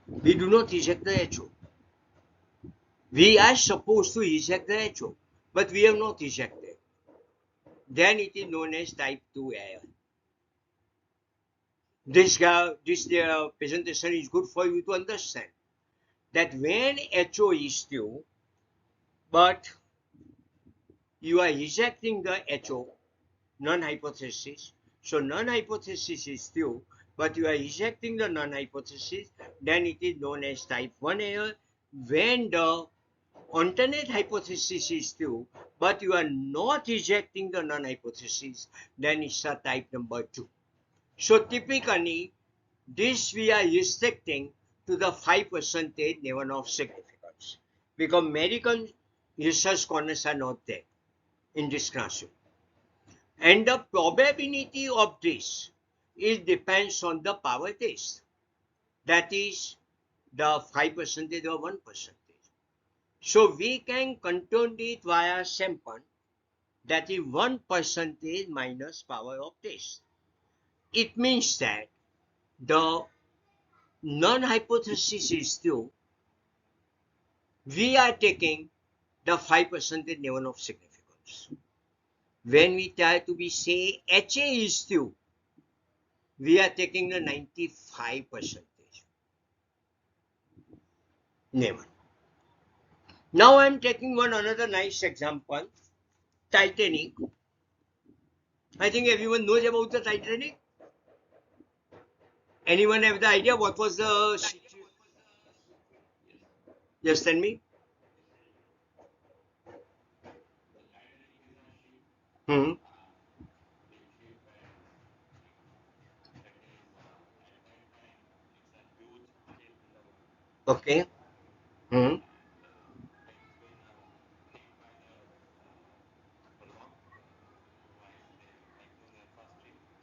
[SPEAKER 1] We do not reject the HO. We are supposed to reject the HO, but we have not rejected. Then it is known as type 2 error. This presentation is good for you to understand that when HO is true, but you are rejecting the HO, non-hypothesis. So non-hypothesis is true, but you are rejecting the non-hypothesis, then it is known as type 1 error. When the alternate hypothesis is true, but you are not rejecting the non-hypothesis, then it's a type number 2. So typically, this we are restricting to the 5% level of significance, because medical research corners are not there in this classroom. And the probability of this depends on the power test. That is the 5% or 1%. So we can control it via sample, that is 1% minus power of test. It means that the non-hypothesis is true. We are taking the 5% level of significance. When we try to be say HA is true, we are taking the 95% level. Now I am taking another nice example, Titanic. I think everyone knows about the Titanic. Anyone have the idea what was the? Yes, tell me. Hmm. Okay. Hmm.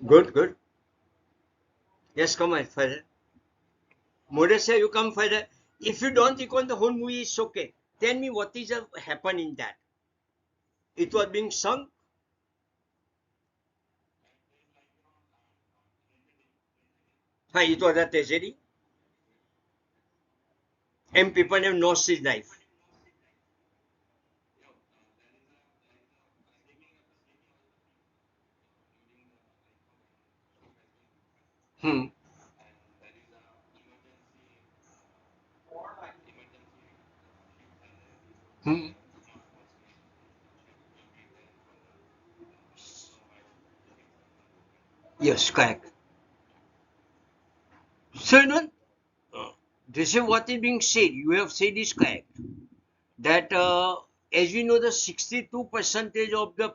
[SPEAKER 1] Good, good. Yes, come on further. Modestia, you come further. If you don't recall the whole movie, it's okay. Tell me what is happened in that. It was being sung. It was a tragedy, and people have lost his life. Hmm. Hmm. Yes, correct. So, this is what is being said. You have said is correct. That as we know, the 62 percentage of the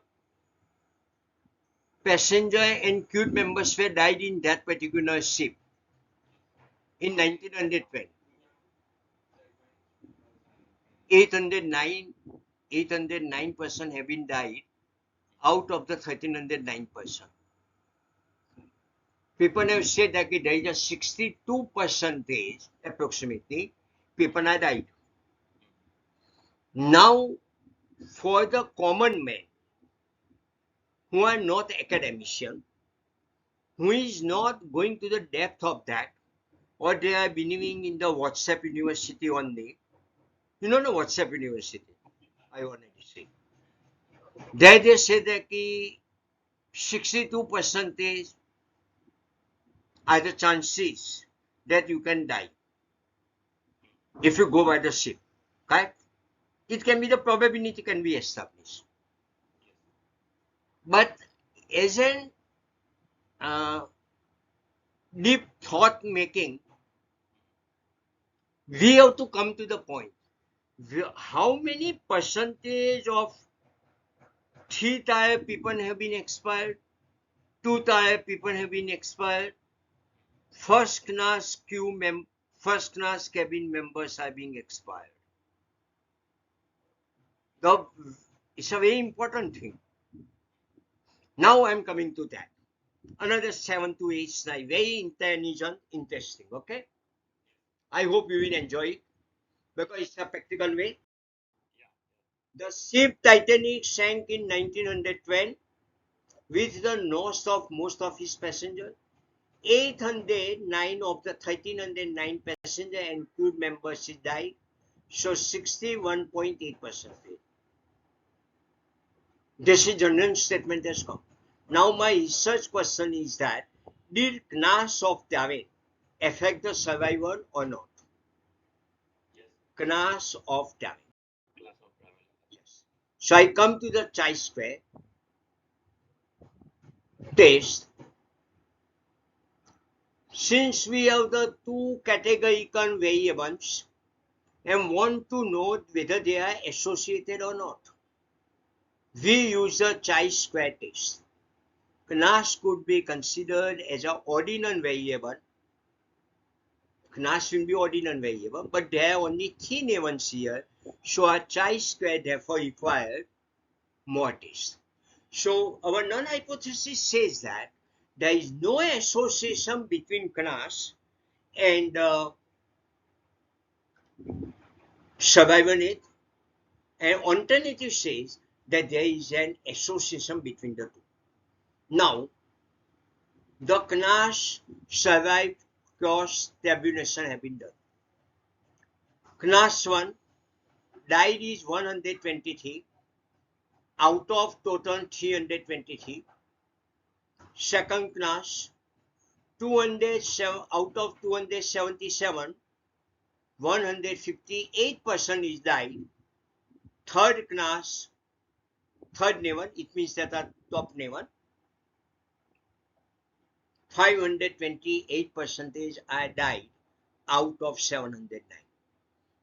[SPEAKER 1] passenger and crew members were died in that particular ship in 1912. 809, 809% have been died out of the 1309%. People have said that there is a 62 percentage approximately people are died. Now, for the common man who are not academician, who is not going to the depth of that, or they are believing in the WhatsApp University only. You know the WhatsApp University, I wanted to say. There they say that 62 percentage are the chances that you can die if you go by the ship. Correct? It can be the probability can be established. But as an uh, deep thought making, we have to come to the point. How many percentage of three-tier people have been expired? Two-tier people have been expired. First class first class cabin members are being expired. The, it's a very important thing. Now I'm coming to that. Another 7 to 8 slide. Very intelligent, interesting. Okay. I hope you will enjoy it because it's a practical way. The ship Titanic sank in 1912 with the loss of most of his passengers. 809 of the 1309 passenger and crew members died, so 61.8%. This is general statement has come. Now my research question is that did class of travel affect the survival or not? Class of travel. Yes. So I come to the chi-square test. Since we have the two categorical variables and want to know whether they are associated or not, we use the chi-square test. Class could be considered as an ordinal variable. Class will be ordinal variable, but there are only three neighbors here, so our chi-square therefore required more tests. So our null hypothesis says that there is no association between class and survival rate, and alternative says that there is an association between the two. Now, the class survived cross tabulation have been done. Class 1 died is 123 out of total 323. Second class 207 out of 277, 158% is died. Third class, third naval, it means that are top naval, 528% are died out of 709.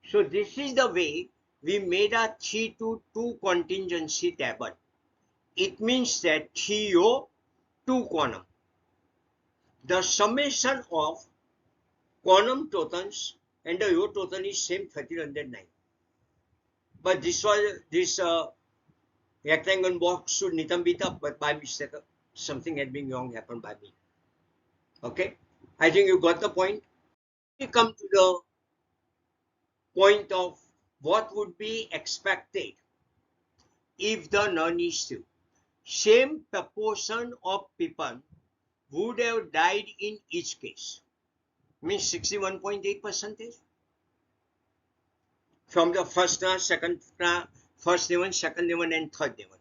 [SPEAKER 1] So this is the way we made a 3 to 2 contingency table. It means that 3O 2 quantum. The summation of quantum totals and the O total is same 1309. But this rectangle box should little bit up, but by mistake something had been wrong happened by me. Okay, I think you got the point. We come to the point of what would be expected if the non is true. Same proportion of people would have died in each case. Means 61.8% from the first class, second class, first level, second level, and third level.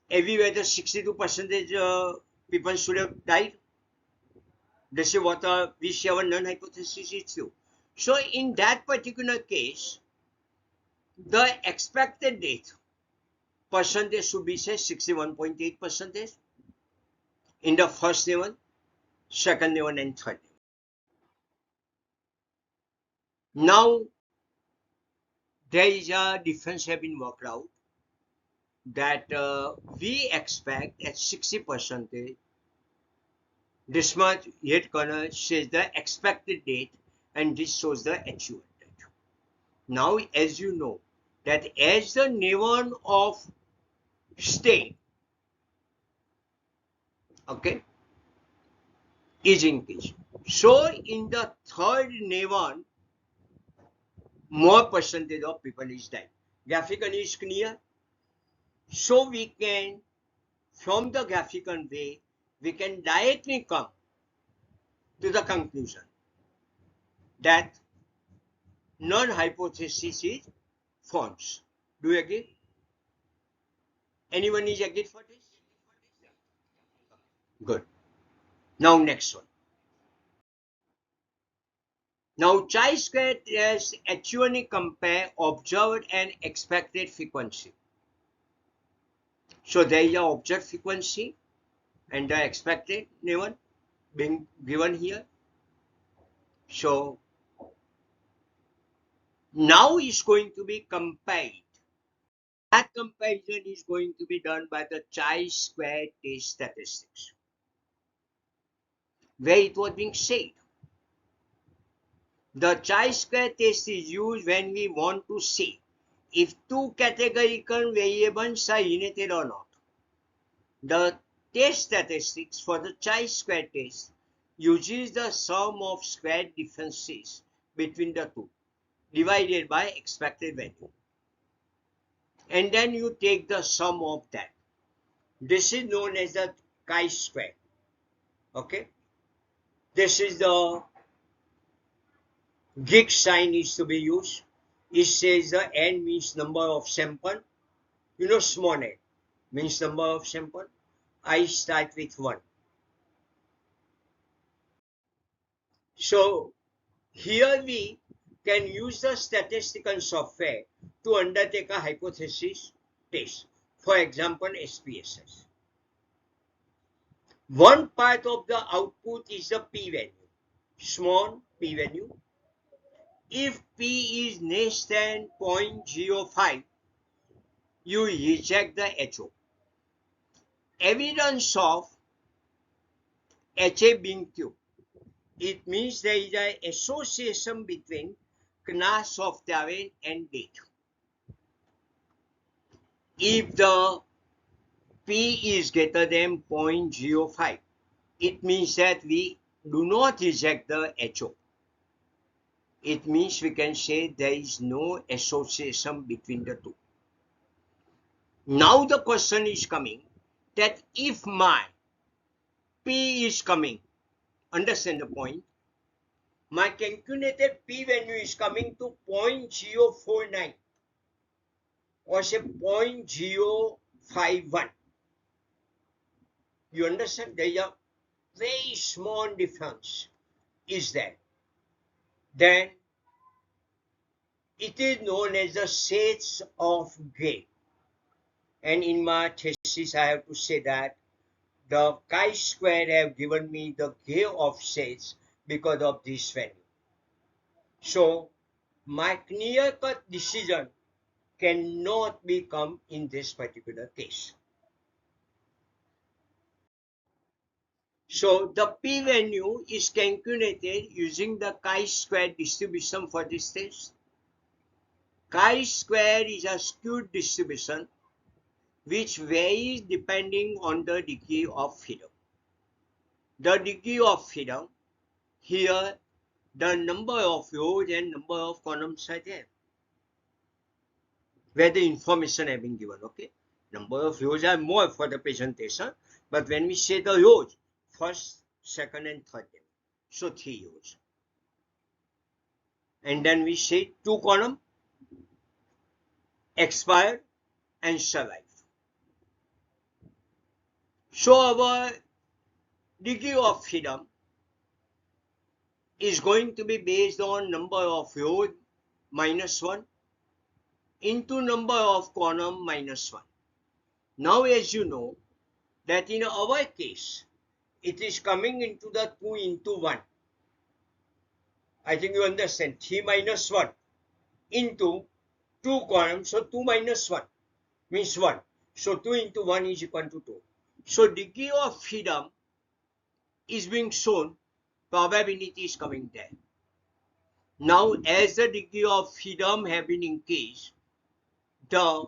[SPEAKER 1] Everywhere the 62% people should have died. This is what we say our null hypothesis is true. So in that particular case, the expected date percentage should be say 61.8% in the first level, second level, and third level. Now there is a difference have been worked out that we expect at 60%. This much yet gonna says the expected date, and this shows the actual date. Now, as you know, that as the neighbor of state, okay, is increased. So in the third neighbor, more percentage of people is dying. Graphical is clear. So we can, from the graphical way, we can directly come to the conclusion that null hypothesis is false. Do you agree? Anyone is agreed for this? Good. Now next one. Now chi-square tests actually compare observed and expected frequency. So there is a observed frequency and the expected one being given here. So now is going to be compared. That comparison is going to be done by the chi-square test statistics, where it was being said. The chi-square test is used when we want to see if two categorical variables are related or not. The test statistics for the chi-square test uses the sum of squared differences between the two divided by expected value. And then you take the sum of that. This is known as the chi-square. Okay? This is the Greek sign is to be used. It says the n means number of sample. You know, small n means number of sample. I start with 1. So here we can use the statistical software to undertake a hypothesis test. For example, SPSS. One part of the output is the p-value, small p-value. If p is less than 0.05, you reject the HO. Evidence of HA being Q. It means there is an association between class of terrain and date. If the P is greater than 0.05, it means that we do not reject the HO. It means we can say there is no association between the two. Now the question is coming that if my P is coming, understand the point, my calculated P value is coming to 0.049 or say 0.051. You understand? There is a very small difference is there. Then it is known as the shades of gray. And in my thesis, I have to say that the chi-square have given me the gray of shades because of this value. So my clear-cut decision cannot become in this particular case. So the p-value is calculated using the chi-square distribution for this test. Chi-square is a skewed distribution which varies depending on the degree of freedom. The degree of freedom, here the number of rows and number of columns are there, where the information have been given, okay? Number of rows are more for the presentation, but when we say the rows, first, second and third, so 3 rows. And then we say 2 columns, expired and survive. So our degree of freedom is going to be based on number of rows minus 1 into number of column minus 1. Now as you know that in our case it is coming into the 2 into 1. I think you understand, 3 minus 1 into 2 columns, so 2 minus 1 means 1. So 2 into 1 is equal to 2. So degree of freedom is being shown, probability is coming there. Now as the degree of freedom have been increased, the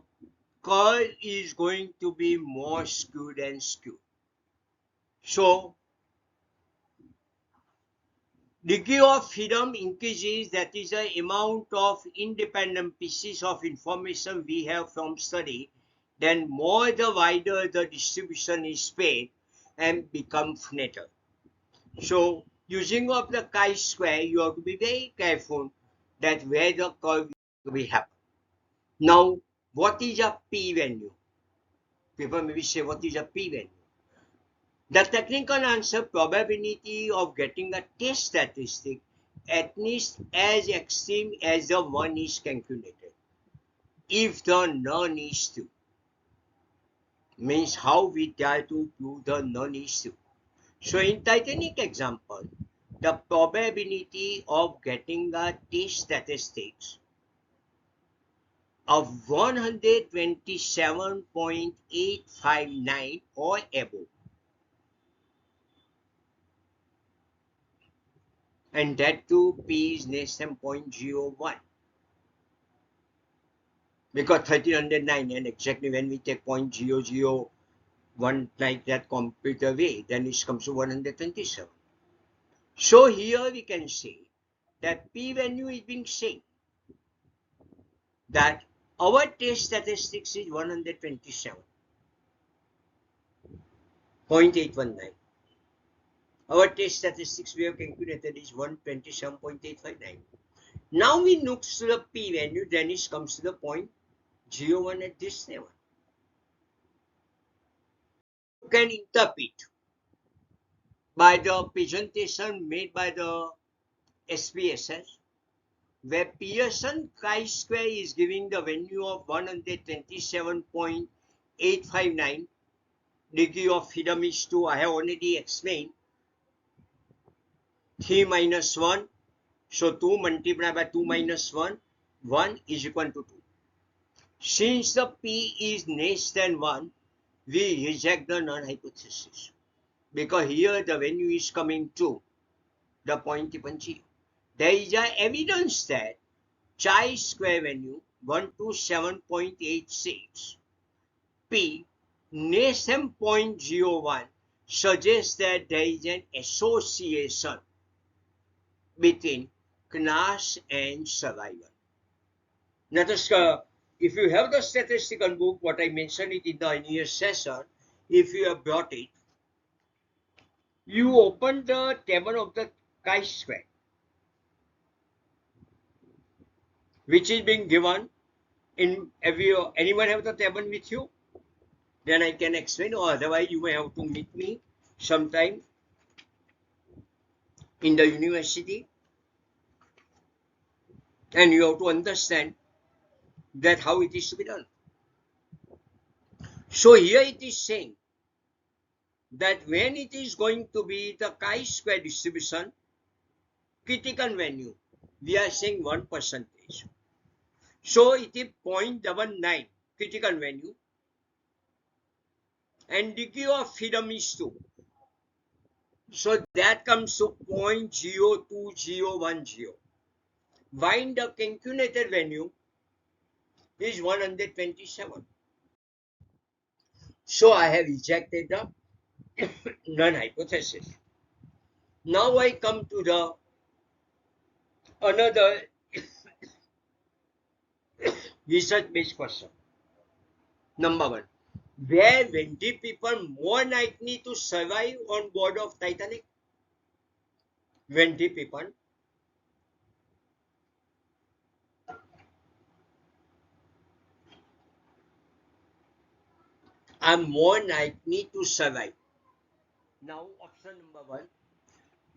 [SPEAKER 1] curve is going to be more skewed and skewed. So degree of freedom increases, that is the amount of independent pieces of information we have from study, then more the wider the distribution is spread and become flatter. So using of the chi-square, you have to be very careful that where the curve will happen. Now, what is a p-value? People maybe say, what is a p-value? The technical answer, probability of getting a test statistic at least as extreme as the one is calculated. If the none is 2, means how we try to prove the none is 2. So in Titanic example, the probability of getting a test statistics of 127.859 or above, and that too p is less than 0.01, because 1309, and exactly when we take 0.001 like that computer way, then it comes to 127. So here we can say that p-value is being said that our test statistics is 127.819. Our test statistics we have calculated is 127.859. Now we look to the p-value, then it comes to the 0.01 at this level. You can interpret by the presentation made by the SPSS, where Pearson chi-square is giving the value of 127.859, degree of freedom is 2. I have already explained. 3 minus 1, so 2 multiplied by 2 minus 1, 1 is equal to 2. Since the p is less than 1, we reject the null hypothesis, because here the value is coming to the point even 0. There is evidence that chi-square value 127.86, p less than 0.01 suggests that there is an association between class and survival. Let us, if you have the statistical book, what I mentioned it in the earlier session, if you have brought it, you open the table of the chi-square, which is being given in every. Anyone have the table with you? Then I can explain, or otherwise you may have to meet me sometime in the university, and you have to understand that how it is to be done. So here it is saying that when it is going to be the chi-square distribution, critical value, we are saying 1%. So it is 0.99 critical value, and degree of freedom is 2. So that comes to 0.02010. While the calculated value is 127. So I have rejected the null hypothesis. Now I come to the another research-based question. Number 1. Were 20 people more likely to survive on board of Titanic? 20 people are more likely to survive. Now option number 1,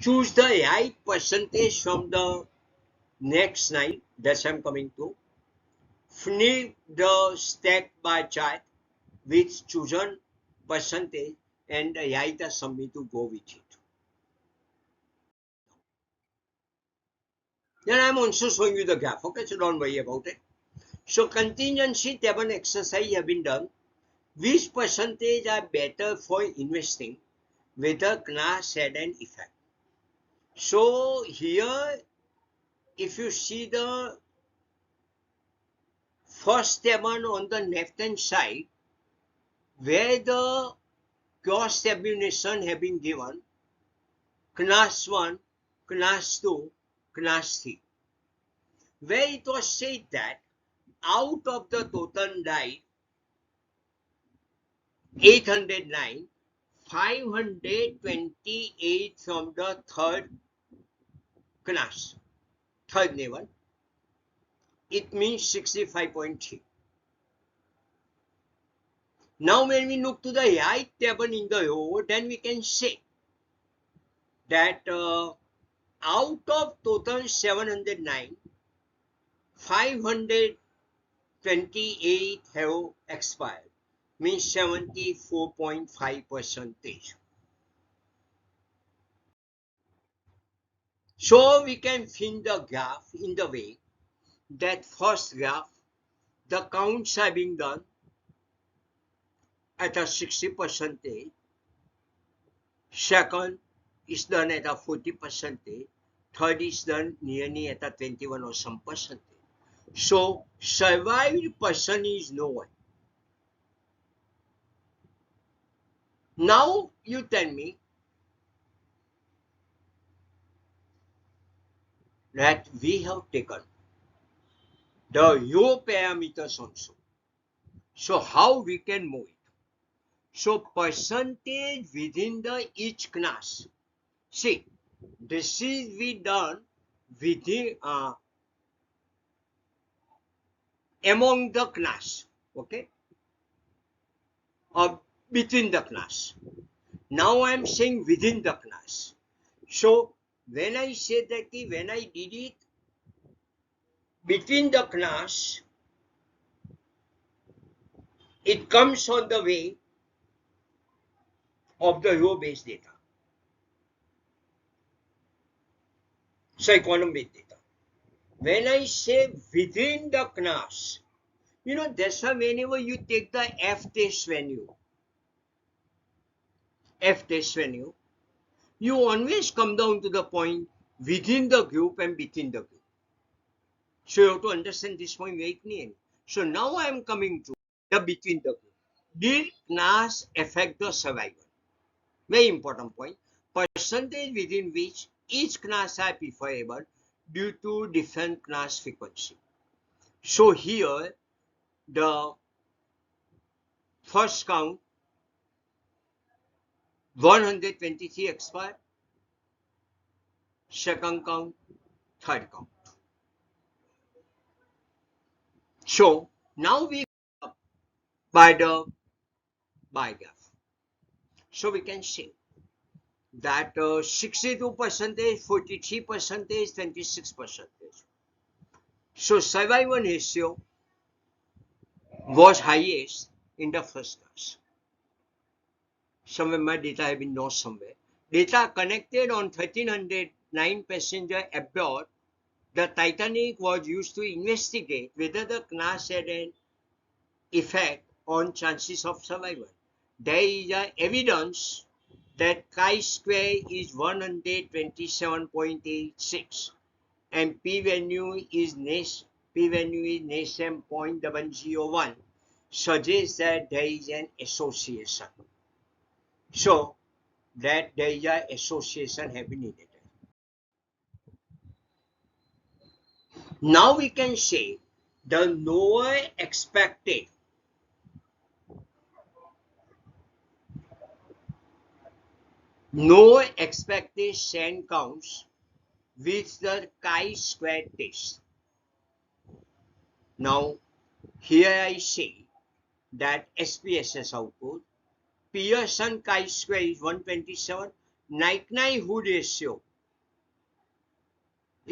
[SPEAKER 1] choose the AI percentage from the next slide. That's I'm coming to. Flip the stack bar chart with chosen percentage and AI the summary to go with it. Then I'm also showing you the graph. Okay, so don't worry about it. So contingency table exercise have been done. Which percentage are better for investing? Whether class had an effect. So here, if you see the first table on the left hand side, where the cross tabulation have been given, class 1, class 2, class 3, where it was said that out of the total died 809, 528 from the third class, third level, it means 65.3. Now when we look to the right table in the row, then we can say that out of total 709, 528 have expired, means 74.5%. So we can find the graph in the way that first graph, the counts are being done at a 60%, second is done at a 40%, third is done nearly at a 21 or some percentage. So survived person is no one. Now you tell me that we have taken the row parameters also. So how we can move it? So percentage within the each class. See, this is we done within among the class, okay, or between the class. Now I am saying within the class. So when I say that when I did it between the class, it comes on the way of the row based data. So column based data. When I say within the class, you know, that's why whenever you take the F test value, you always come down to the point within the group and between the group. So you have to understand this point very clearly. So now I am coming to the between the group. Did class affect the survival? Very important point. Percentage within which each class are preferable due to different class frequency. So here the first count 123 expired, second count, third count. So now we by the bar graph. So we can say that 62%, 43%, 26%. So survival ratio was highest in the first class. Somewhere my data have been lost somewhere. Data connected on 1309 passenger abroad. The Titanic was used to investigate whether the class had an effect on chances of survival. There is evidence that chi-square is 127.86 and p-value is less than 0.001, suggests that there is an association. So that there is an association happening. Now we can say the lower expected sand counts with the chi-square test. Now here I say that SPSS output Pearson chi-square is 127, likelihood ratio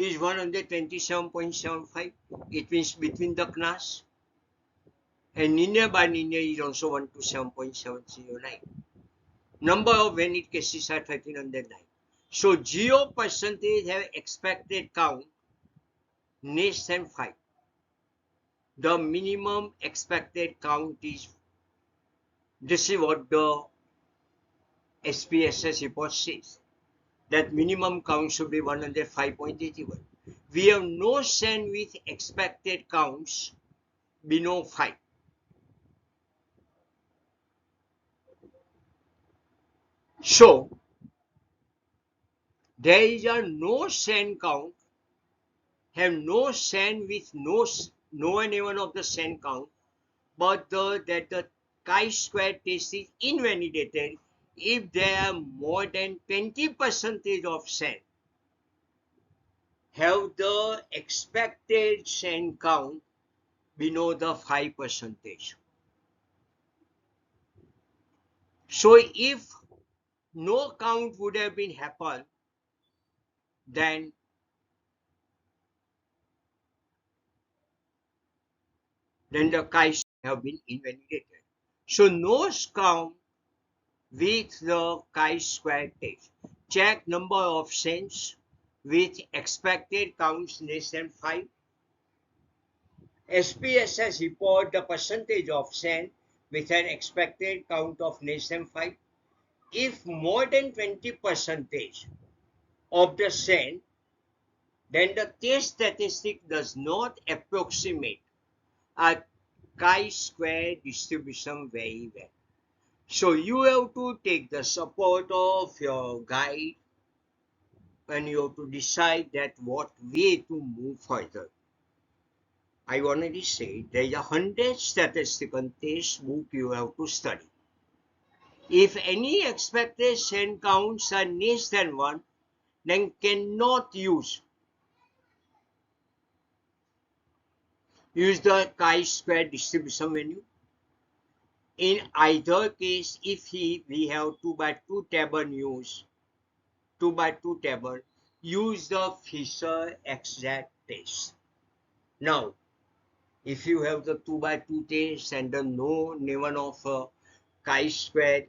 [SPEAKER 1] is 127.75. It means between the class. And linear bilinear is also 127.709. Number of valid cases are 1309. So 0% have expected count less than 5. The minimum expected count is, this is what the SPSS report says, that minimum count should be 105.81. We have no SAN with expected counts below 5. So there is a no SAN count, have no SAN with no any one of the SAN count, but that the chi-square test is invalidated if there are more than 20% of SAN have the expected SAN count below the 5%. So if no count would have been happened, then the chi have been invalidated. So no count with the chi-square test. Check number of SANs with expected counts less than 5. SPSS report the percentage of SAN with an expected count of less than 5. If more than 20% of the SAN, then the test statistic does not approximate a chi-square distribution very well. So you have to take the support of your guide and you have to decide that what way to move further. I already said there is 100 statistical test book you have to study. If any expected SAN counts are less than 1, then cannot use the chi-square distribution value. In either case, if we have 2x2 table use, 2x2 table, use the Fisher exact test. Now, if you have the 2x2 test and the no one of chi-square,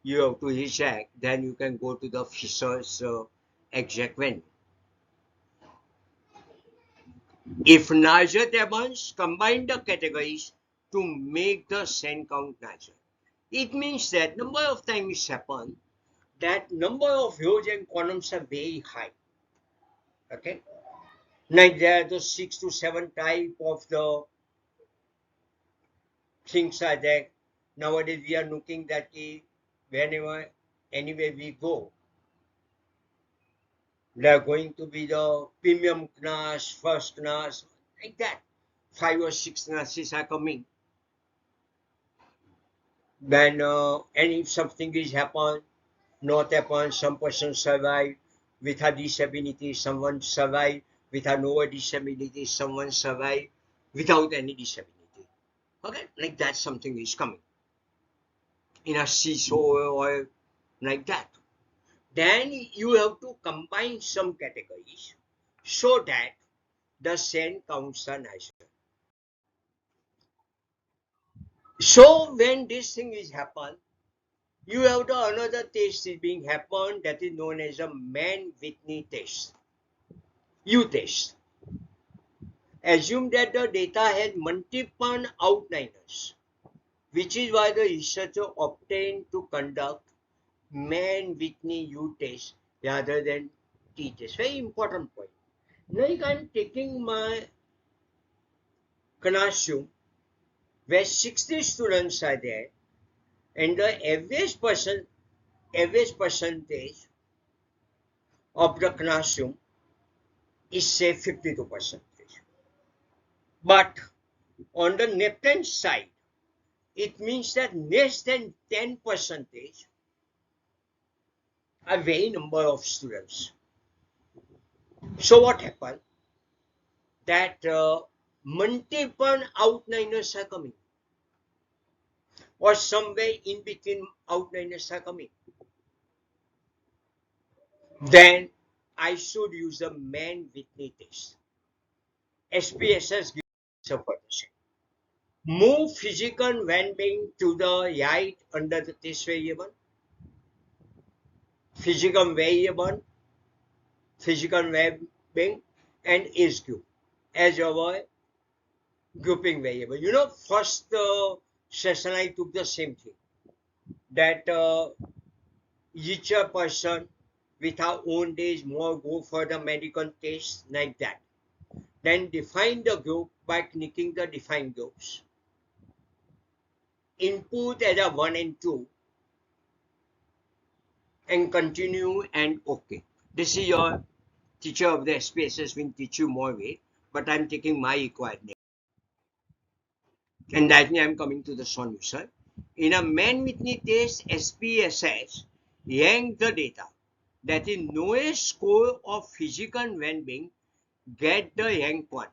[SPEAKER 1] you have to reject, then you can go to the Fisher's exact value. If larger tables, combine the categories to make the SAN count larger. It means that number of times happen that number of rows and columns are very high. Okay, like there are the 6 to 7 type of the things are there. Nowadays we are looking that whenever anywhere we go, there are going to be the premium class, first class, like that. 5 or 6 classes are coming. Then and if something is happen, not happen, some person survive with a disability, someone survive with a lower disability, someone survive without any disability. Okay, like that something is coming in a seesaw or like that. Then you have to combine some categories so that the SAN counts are nicer. So when this thing is happen, you have the another test is being happen that is known as a Mann-Whitney test. U test. Assume that the data has multiple outliers, which is why the researcher obtained to conduct Mann-Whitney U test rather than T test. Very important point. Like I'm taking my classroom where 60 students are there, and the average percentage of the classroom is say 52%. But on the left-hand side, it means that less than 10% are very number of students. So what happened? That multiple outliners are coming, or somewhere in between outliners are coming. Then I should use the Mann-Whitney test. SPSS gives a same. Move physical well-being to the right under the test variable. Physical variable, physical well-being, and age group as our grouping variable. First session I took the same thing, that each person with our own days more go for the medical test like that. Then define the group by clicking the define groups. Input as a 1 and 2 and continue and OK. This is your teacher of the SPSS will teach you more way, but I'm taking my required name. And that means I'm coming to the solution. In a Mann-Whitney test, SPSS rank the data. That is, lowest score of physical well-being get the rank 1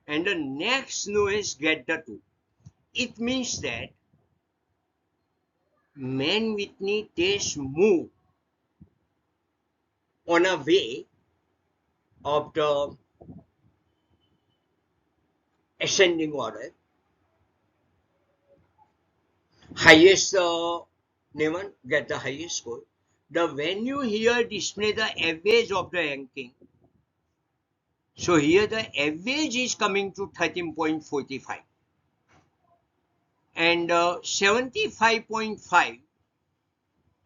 [SPEAKER 1] and the next lowest get the 2. It means that Mann-Whitney test move on a way of the ascending order. Highest name get the highest score. The value here display the average of the ranking. So here the average is coming to 13.45 and 75.5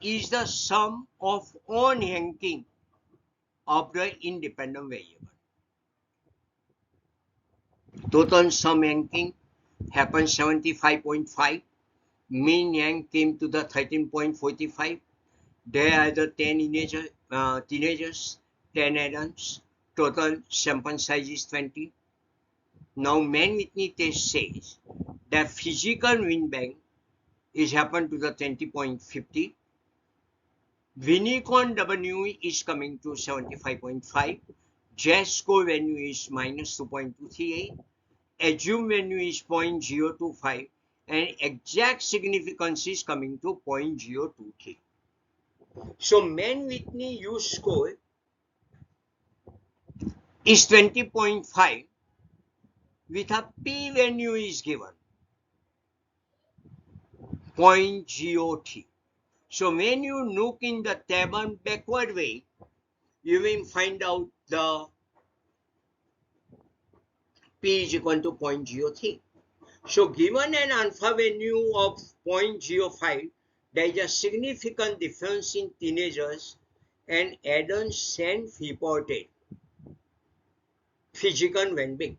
[SPEAKER 1] is the sum of all ranking of the independent variable. Total sum ranking happened 75.5. Mean rank came to the 13.45. There are the 10 teenagers, 10 adults. Total sample size is 20. Now Mann-Whitney test says that physical wind bank is happened to the 20.50. Vinicon W is coming to 75.5. Z score value is minus 2.238. Assume value is 0.025 and exact significance is coming to 0.023. So Mann-Whitney U score is 20.5 with a p value is given 0.03. So when you look in the table backward way, you will find out the p is equal to 0.03. So given an alpha value of 0.05, there is a significant difference in teenagers and adults self-reported physical well-being.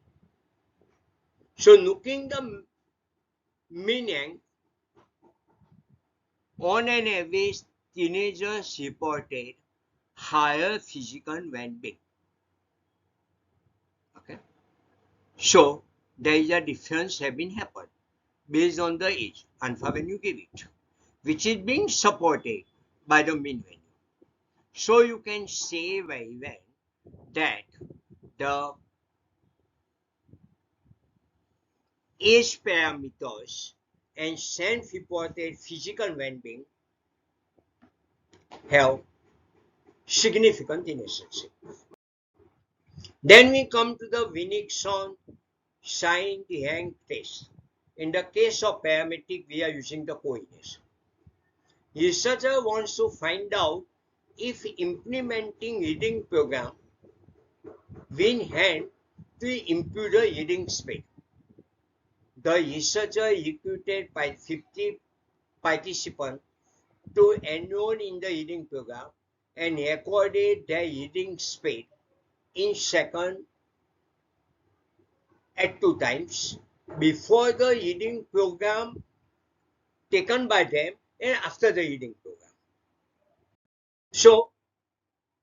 [SPEAKER 1] So looking the meaning, on an average, teenagers reported higher physical well-being. Okay. So there is a difference having happened based on the age, alpha value give it, which is being supported by the mean value. So you can say very well that the age parameters and self-reported physical well-being have significant relationship. Then we come to the Winnickson sign rank test. In the case of parametric, we are using the coordination. Researcher wants to find out if implementing reading program will help to improve the reading speed. The researcher recruited by 50 participants to enroll in the reading program and recorded their reading speed in seconds at 2 times before the reading program taken by them and after the reading program. So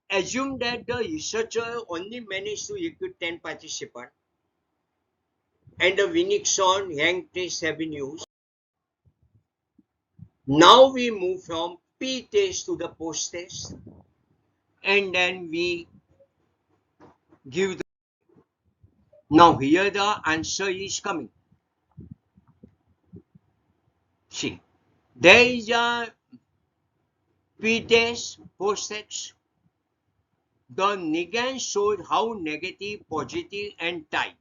[SPEAKER 1] assume that the researcher only managed to recruit 10 participants and the Winnickson rank test have been used. Now we move from p-test to the post-test and then we give the. Now here the answer is coming. See, there is a p-test, post-test. the negation showed how negative, positive, and tie.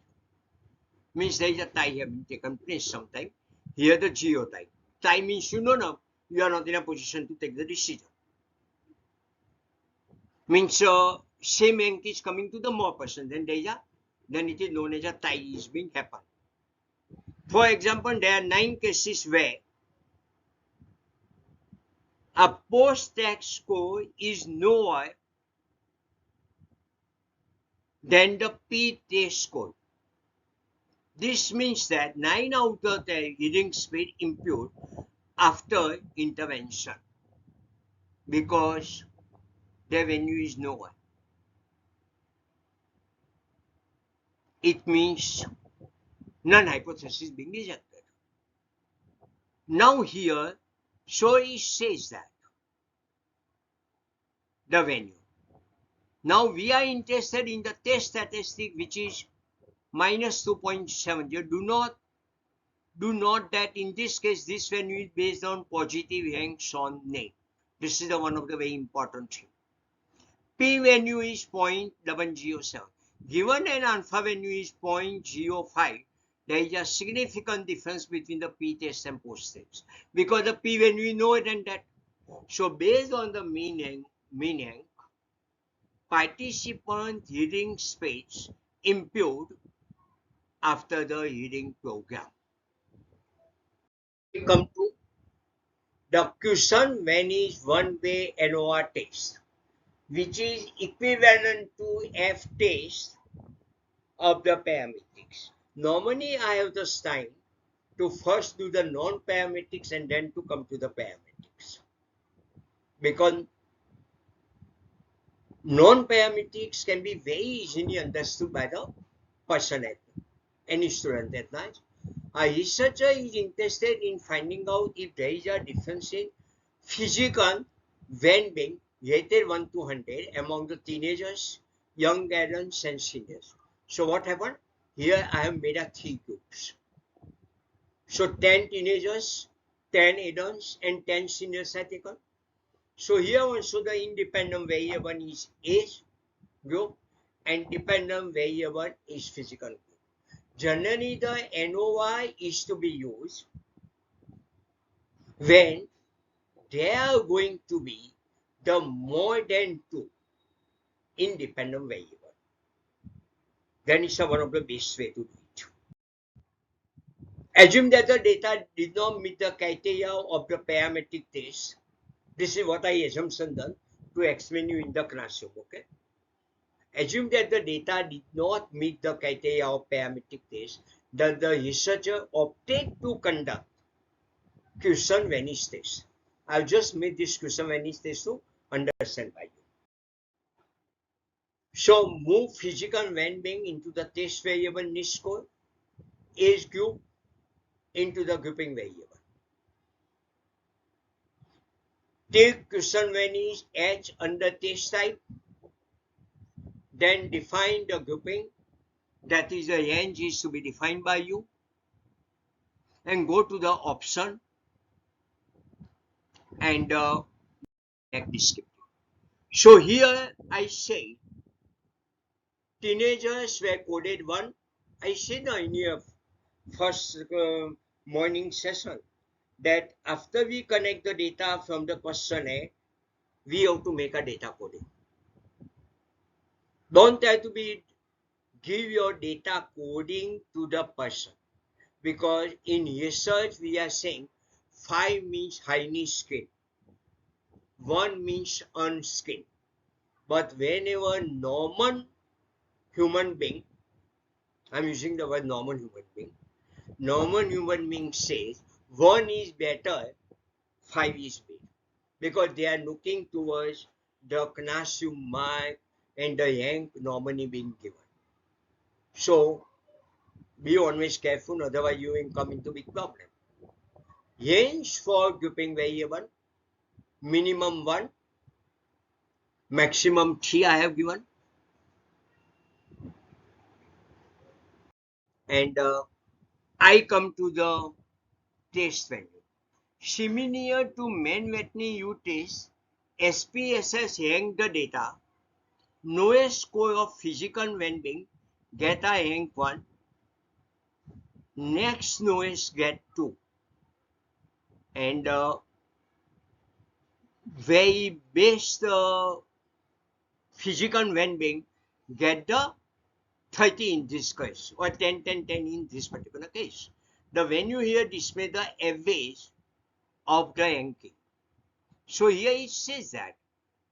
[SPEAKER 1] Means there is a tie have been taken place sometime. Here the geo tie. Tie means you know now you are not in a position to take the decision. Means same ink is coming to the more person. Then there is a then it is known as a tie is being happen. For example, there are 9 cases where a post-tax score is lower than the p-test score. This means that 9 out of 10 hearing speed improved after intervention because their value is lower. It means none hypothesis being rejected. Now here, so it says that the value. Now we are interested in the test statistic which is minus 2.70. Do not that in this case this value is based on positive hangs on name. This is one of the very important thing. P value is 0.707. Given an alpha value is 0.05, there is a significant difference between the p-test and post-test because the p value is lower than that. So based on the meaning, participant hearing speeds improved after the hearing program. We come to the question when is one-way NOR test, which is equivalent to F test of the parametrics. Normally, I have the time to first do the non-parametrics and then to come to the parametrics. Because non-parametrics can be very easily understood by the person at any student at night. A researcher is interested in finding out if there is a difference in physical well-being rated 1 to 100 among the teenagers, young adults, and seniors. So what happened? Here I have made a 3 groups. So 10 teenagers, 10 adults, and 10 seniors are taken. So here also the independent variable is age group and dependent variable is physical group. Generally, the NOI is to be used when there are going to be the more than 2 independent variable. Then it's one of the best way to do it. Assume that the data did not meet the criteria of the parametric test. This is what I assumption done to explain you in the classroom. Okay. Assume that the data did not meet the criteria of parametric test, that the researcher opted to conduct question vanish test. I've just made this question vanish test to understand by you. So move physical well-being into the test variable niche score, age group into the grouping variable. Take question vanish H under test type, then define the grouping, that is the range is to be defined by you, and go to the option and descriptive. So here I say teenagers were coded 1. I said in your first morning session that after we connect the data from the questionnaire, we have to make a data coding. Don't try to give your data coding to the person, because in research we are saying 5 means highly skilled, 1 means unskilled. But whenever normal human being, I'm using the word normal human being says 1 is better, 5 is better, because they are looking towards the classroom mark and the rank normally being given. So be always careful, otherwise you will come into big problem. Range for grouping variable, minimum 1, maximum 3 I have given. And I come to the test value. Similar to main Whitney U test, SPSS rank the data lowest score of physical well-being get a rank 1, next lowest get 2, and very best physical well-being get the 30 in this case, or 10, 10, 10 in this particular case. The value here display the average of the ranking. So here it says that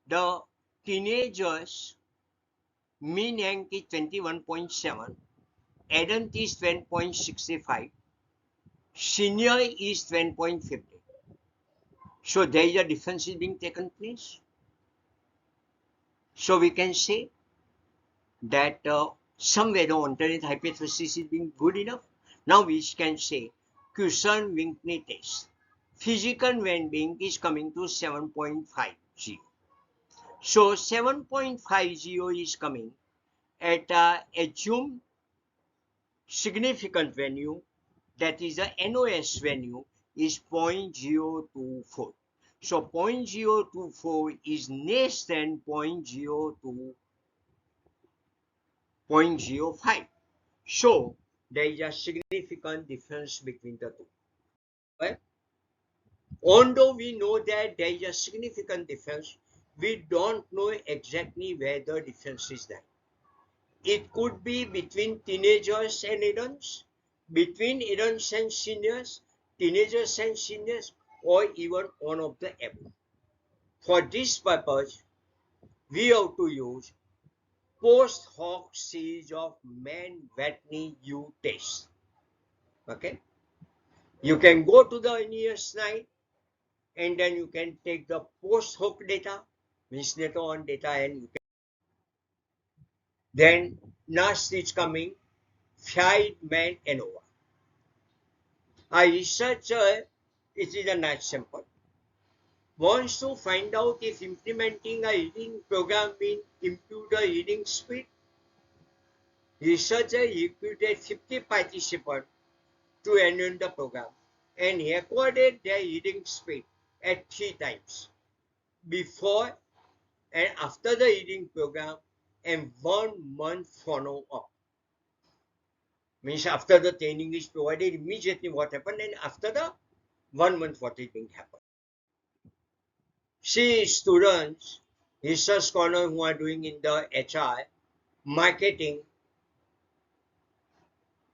[SPEAKER 1] the teenagers mean rank is 21.7, adult is 10.65, senior is 10.50. So there is a difference is being taken place. So we can say that somewhere the alternate hypothesis is being good enough. Now we can say Cushon-Whitney test. Physical well-being is coming to 7.50. So 7.50 is coming at assumed significant value, that is the NOS value, is 0.024. So 0.024 is less than 0.05. So there is a significant difference between the two. Right? Although we know that there is a significant difference, we don't know exactly where the difference is there. It could be between teenagers and adults, between adults and seniors, teenagers and seniors, or even one of the above. For this purpose, we have to use post hoc series of Mann-Whitney U tests. Okay? You can go to the nearest slide and then you can take the post hoc data, means later on data, and you can. Then next is coming Friedman and Nova. A researcher, it is a nice sample, wants to find out if implementing a reading program will improve the reading speed. Researcher recruited 50 participants to enroll the program and recorded their reading speed at 3 times, before and after the reading program, and 1 month follow-up. Means after the training is provided, immediately what happened, and after the 1 month what is being happened. See students, research scholars who are doing in the HR, marketing,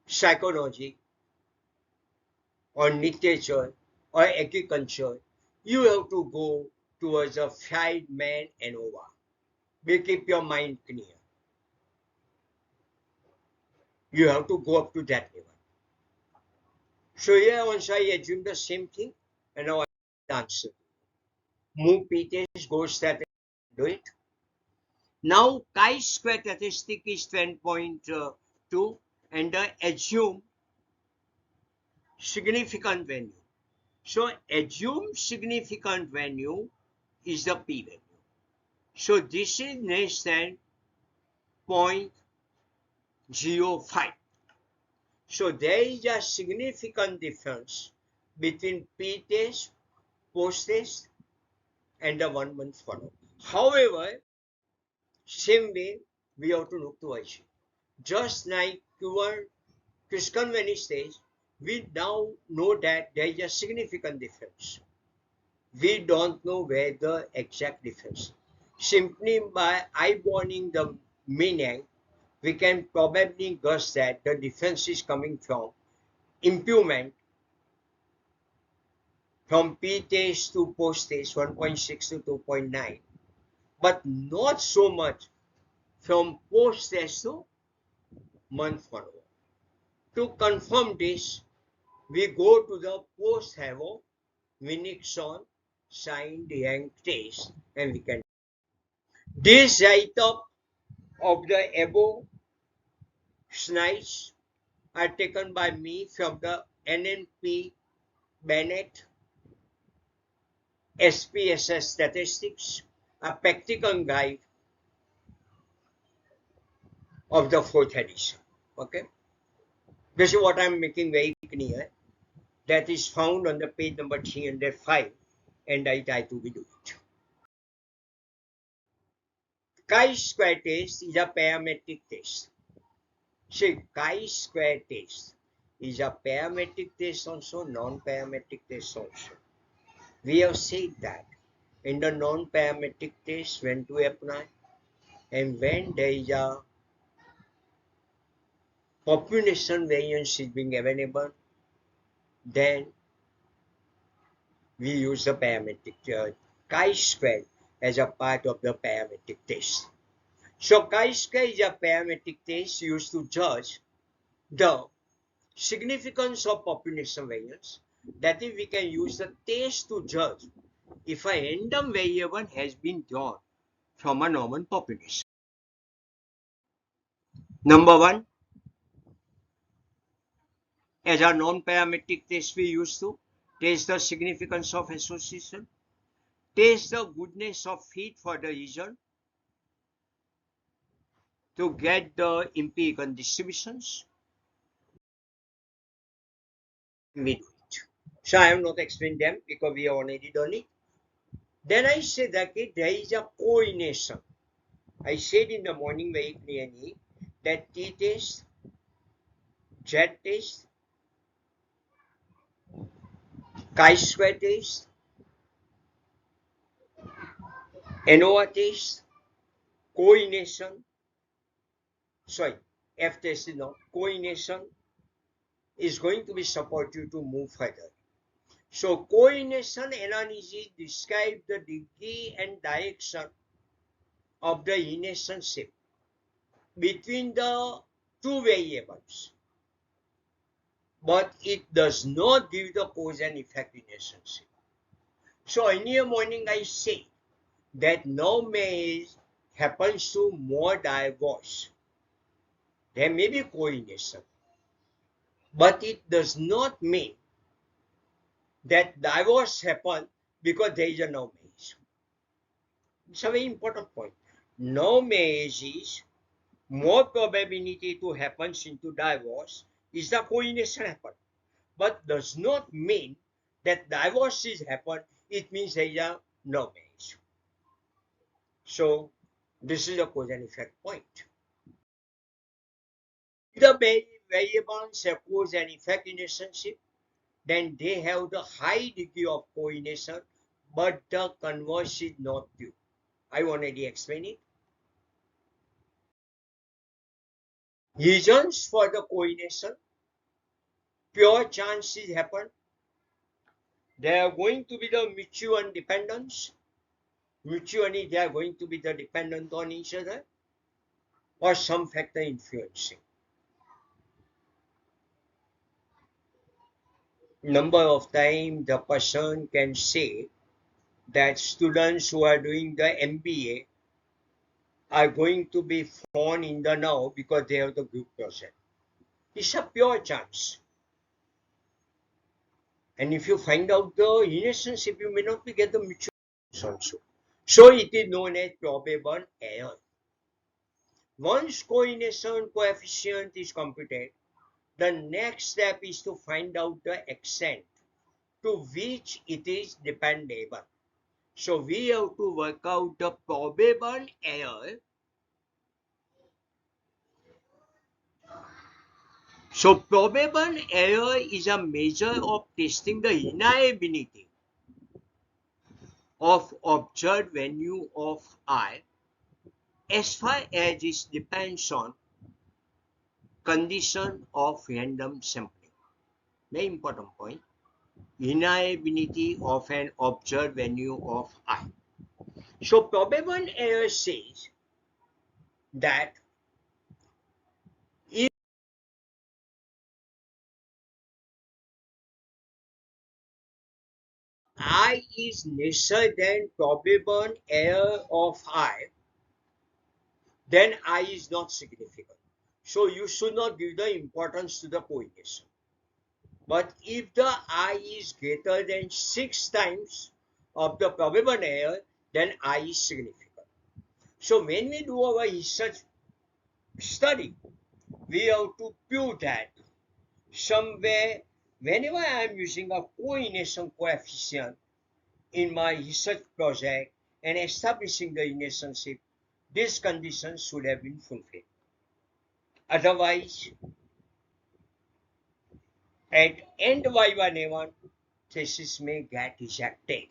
[SPEAKER 1] psychology, or literature, or agriculture, you have to go towards a Friedman and over. Will keep your mind clear. You have to go up to that level. So here also I assume the same thing, and now I answer. Move Peters goes that do it. Now chi-square statistic is 10.2 and assume significant value. So assume significant value is the p-value. So this is less than 0.05. So there is a significant difference between p-test, post-test, and the 1 month follow. However, same way we have to look to IC. Just like Cushon-Whitney test, we now know that there is a significant difference. We don't know where the exact difference. Simply by eyeballing the meaning, we can probably guess that the difference is coming from improvement from p-test to post-test 1.6 to 2.9, but not so much from post-test to month follow-up. To confirm this, we go to the post-HAVO Winnickson signed rank test, and we can. This write-up of the above slides are taken by me from the NNP Bennett SPSS Statistics, a practical guide of the 4th edition. Okay, this is what I am making very clear. That is found on the page number 305, and I try to do it. chi-square test is a parametric test. See, chi-square test is a parametric test also, non-parametric test also. We have said that in the non-parametric test when to apply, and when there is a population variance is being available, then we use the parametric chi-square as a part of the parametric test. So chi-square is a parametric test used to judge the significance of population variance. That is, we can use the test to judge if a random variable has been drawn from a normal population. Number one, as a non-parametric test, we used to test the significance of association, test the goodness of fit for the region to get the empirical distributions. We do it. So I have not explained them because we have already done it. Then I said that there is a coordination. I said in the morning very clearly that T test, Z test, chi-square test, ANOVA test, coordination, sorry, F test is not, coordination is going to be supportive to move further. So coordination analysis describes the degree and direction of the relationship between the two variables, but it does not give the cause and effect relationship. So in the morning I say that no marriage happens to more divorce. There may be coordination, but it does not mean that divorce happens because there is a no marriage. It's a very important point. No marriage is more probability to happen into divorce is the coordination happen, but does not mean that divorce is happen. It means there is a no marriage. So this is a cause and effect point. If the variables have cause and effect relationship, then they have the high degree of coordination, but the converse is not true. I already explained it. Reasons for the coordination, pure chances happen. They are going to be the mutual dependence. Mutually, they are going to be the dependent on each other, or some factor influencing. Number of times the person can say that students who are doing the MBA are going to be found in the now because they have the group project. It's a pure chance. And if you find out the relationship, you may not be get the mutual also. So it is known as probable error. Once coordination coefficient is computed, the next step is to find out the extent to which it is dependable. So we have to work out the probable error. So probable error is a measure of testing the reliability of observed value of I as far as it depends on condition of random sampling. Very important point. Reliability of an observed value of I. So probable error says that if I is lesser than probable error of I, then I is not significant. So you should not give the importance to the coordination. But if the I is greater than 6 times of the probable error, then I is significant. So when we do our research study, we have to prove that somewhere, whenever I am using a coordination coefficient in my research project and establishing the relationship, This condition should have been fulfilled. Otherwise, at end y1a1, thesis may get rejected.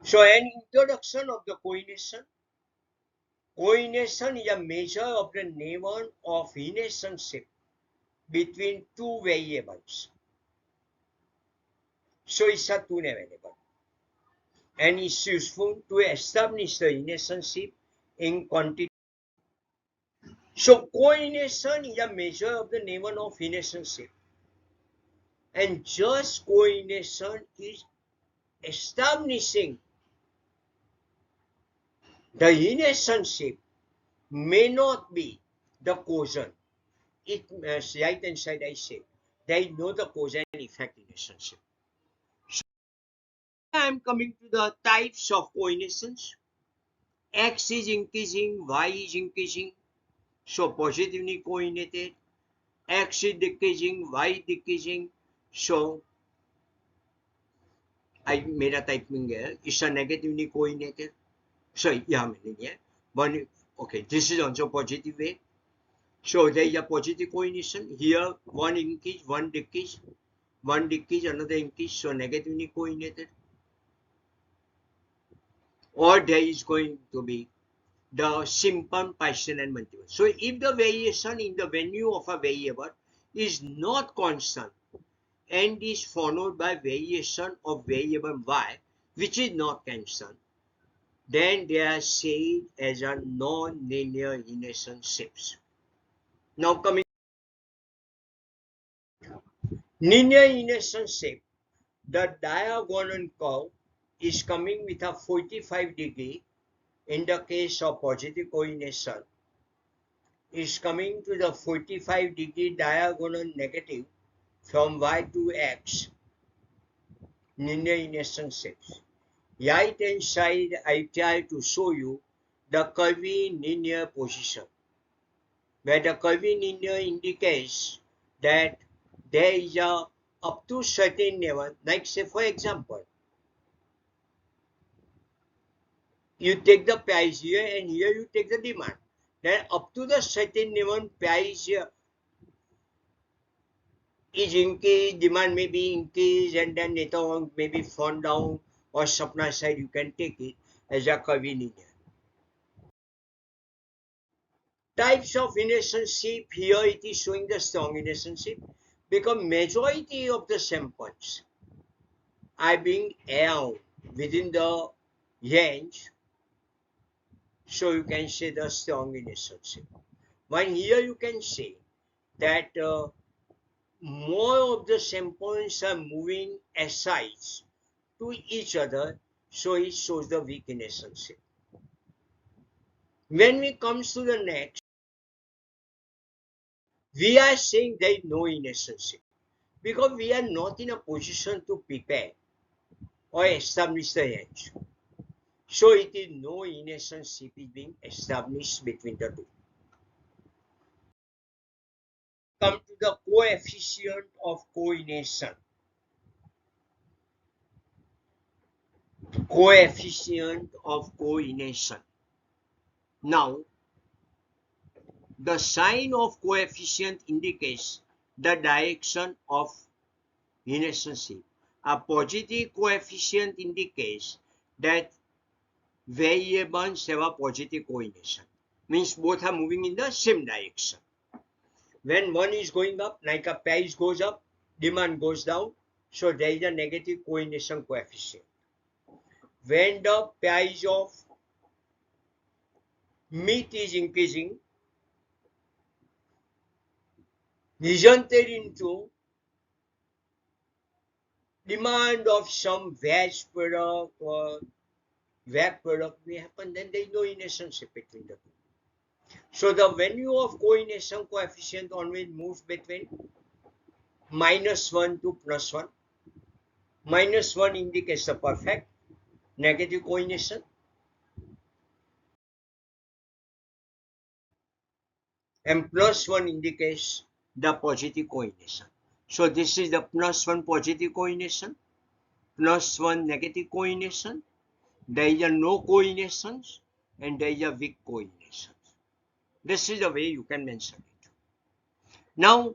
[SPEAKER 1] So an introduction of the coordination. Coordination is a measure of the nature of relationship between two variables. So it's a two variable. And it's useful to establish the relationship in quantity. So coordination is a measure of the nature of relationship. And just coordination is establishing the relationship may not be the causal. It right hand side I say there is no the cause and effect relationship. So I am coming to the types of coordinations. X is increasing, Y is increasing, so positively coordinated. X is decreasing, Y is decreasing, so I made a typing here. It's a negatively coordinated. So yeah, one okay. This is also positive way. So there is a positive coordination here. One increase, one decrease, another increase. So negatively coordinated. Or there is going to be the simple partial and multiple. So if the variation in the value of a variable is not constant and is followed by variation of variable y, which is not constant, then they are said as a non-linear relationships. Now coming linear relationship, the diagonal curve is coming with a 45-degree in the case of positive coordination, is coming to the 45-degree diagonal negative from y to x linear relationships. Right hand side, I try to show you the curvilinear position, where the curvilinear indicates that there is a up to certain level, like say for example, you take the price here and here you take the demand. Then up to the certain level price is increased, demand may be increased, and then later on maybe fall down, or supply side you can take it as a curvilinear. Types of relationship, here it is showing the strong relationship because majority of the samples are being around within the range, so you can say the strong relationship. When here you can say that more of the samples are moving aside to each other, so it shows the weak relationship. When we comes to the next, we are saying there is no relationship because we are not in a position to prepare or establish the range. So it is no relationship is being established between the two. Come to the coefficient of coordination. Coefficient of coordination. Now, the sign of coefficient indicates the direction of relationship. A positive coefficient indicates that variables have a positive coordination. Means both are moving in the same direction. When one is going up, like a price goes up, demand goes down, so there is a negative coordination coefficient. When the price of meat is increasing, resulted into demand of some veg product or web product may happen, then there is no relationship between the two. So the value of coordination coefficient always moves between -1 to +1. -1 indicates the perfect negative coordination, and +1 indicates the positive coordination. So this is the +1 positive coordination, +1 negative coordination, there is a no coordinations, and there is a weak coordinations. This is the way you can mention it. Now,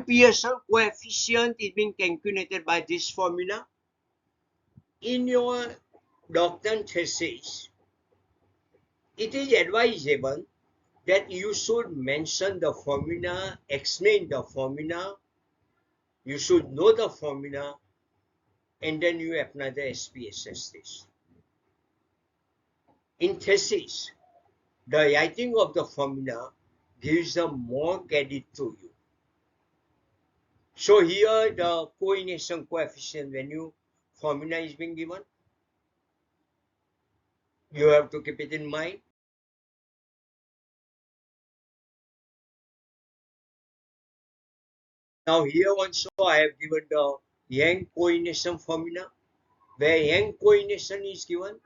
[SPEAKER 1] Pearson coefficient is being calculated by this formula. In your doctoral thesis, it is advisable that you should mention the formula, explain the formula, you should know the formula, and then you apply the SPSS test. In thesis, the writing of the formula gives the more credit to you. So here the coordination coefficient value formula is being given. You have to keep it in mind. Now here also I have given the Yang coordination formula, where Yang coordination is given,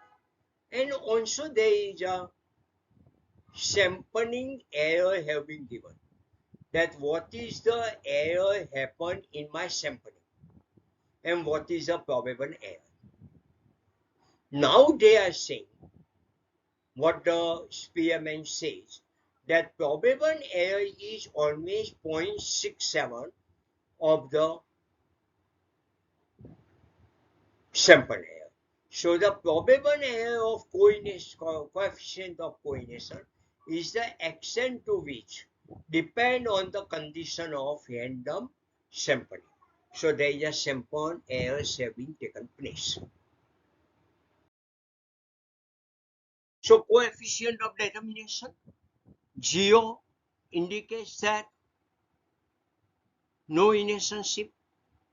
[SPEAKER 1] and also there is a sampling error have been given. That what is the error happened in my sampling and what is the probable error. Now they are saying what the spearman says, that probable error is always 0.67 of the sample error. So the probable error of coefficient of coordination is the extent to which depend on the condition of random sampling. So there is a sample errors have been taken place. So coefficient of determination, 0 indicates that no relationship,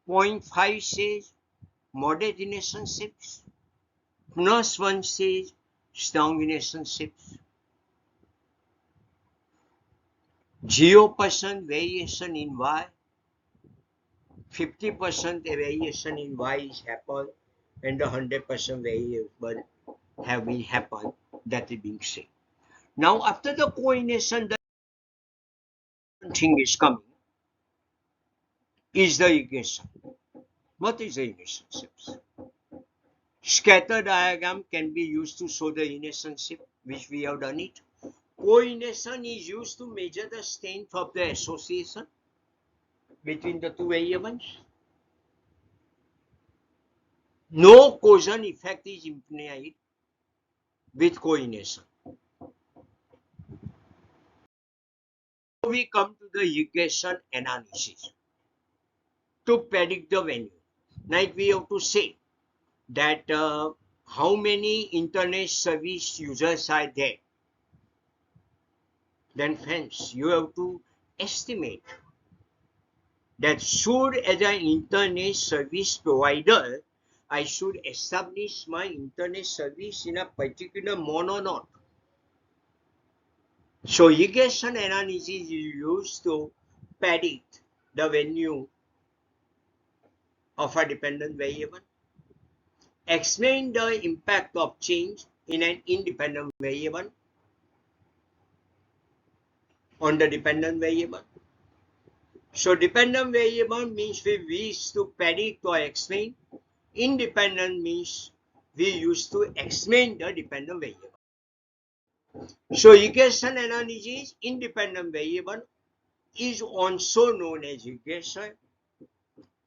[SPEAKER 1] 0.5 says moderate relationships, +1 says strong relationships, 0% variation in Y, 50% variation in Y is happened, and the 100% variable have been happened, that is being said. Now after the coordination, the thing is coming is the equation. What is the relationships? Scatter diagram can be used to show the relationship, which we have done it. Coordination is used to measure the strength of the association between the two variables. No causal effect is implied with coordination. So we come to the regression analysis to predict the value. Like we have to say that how many internet service users are there. Then friends, you have to estimate that should, as an internet service provider, I should establish my internet service in a particular mode or not. So regression analysis is used to predict the value of a dependent variable, explain the impact of change in an independent variable on the dependent variable. So dependent variable means we wish to predict or explain. Independent means we used to explain the dependent variable. So regression analysis, independent variable, is also known as regression.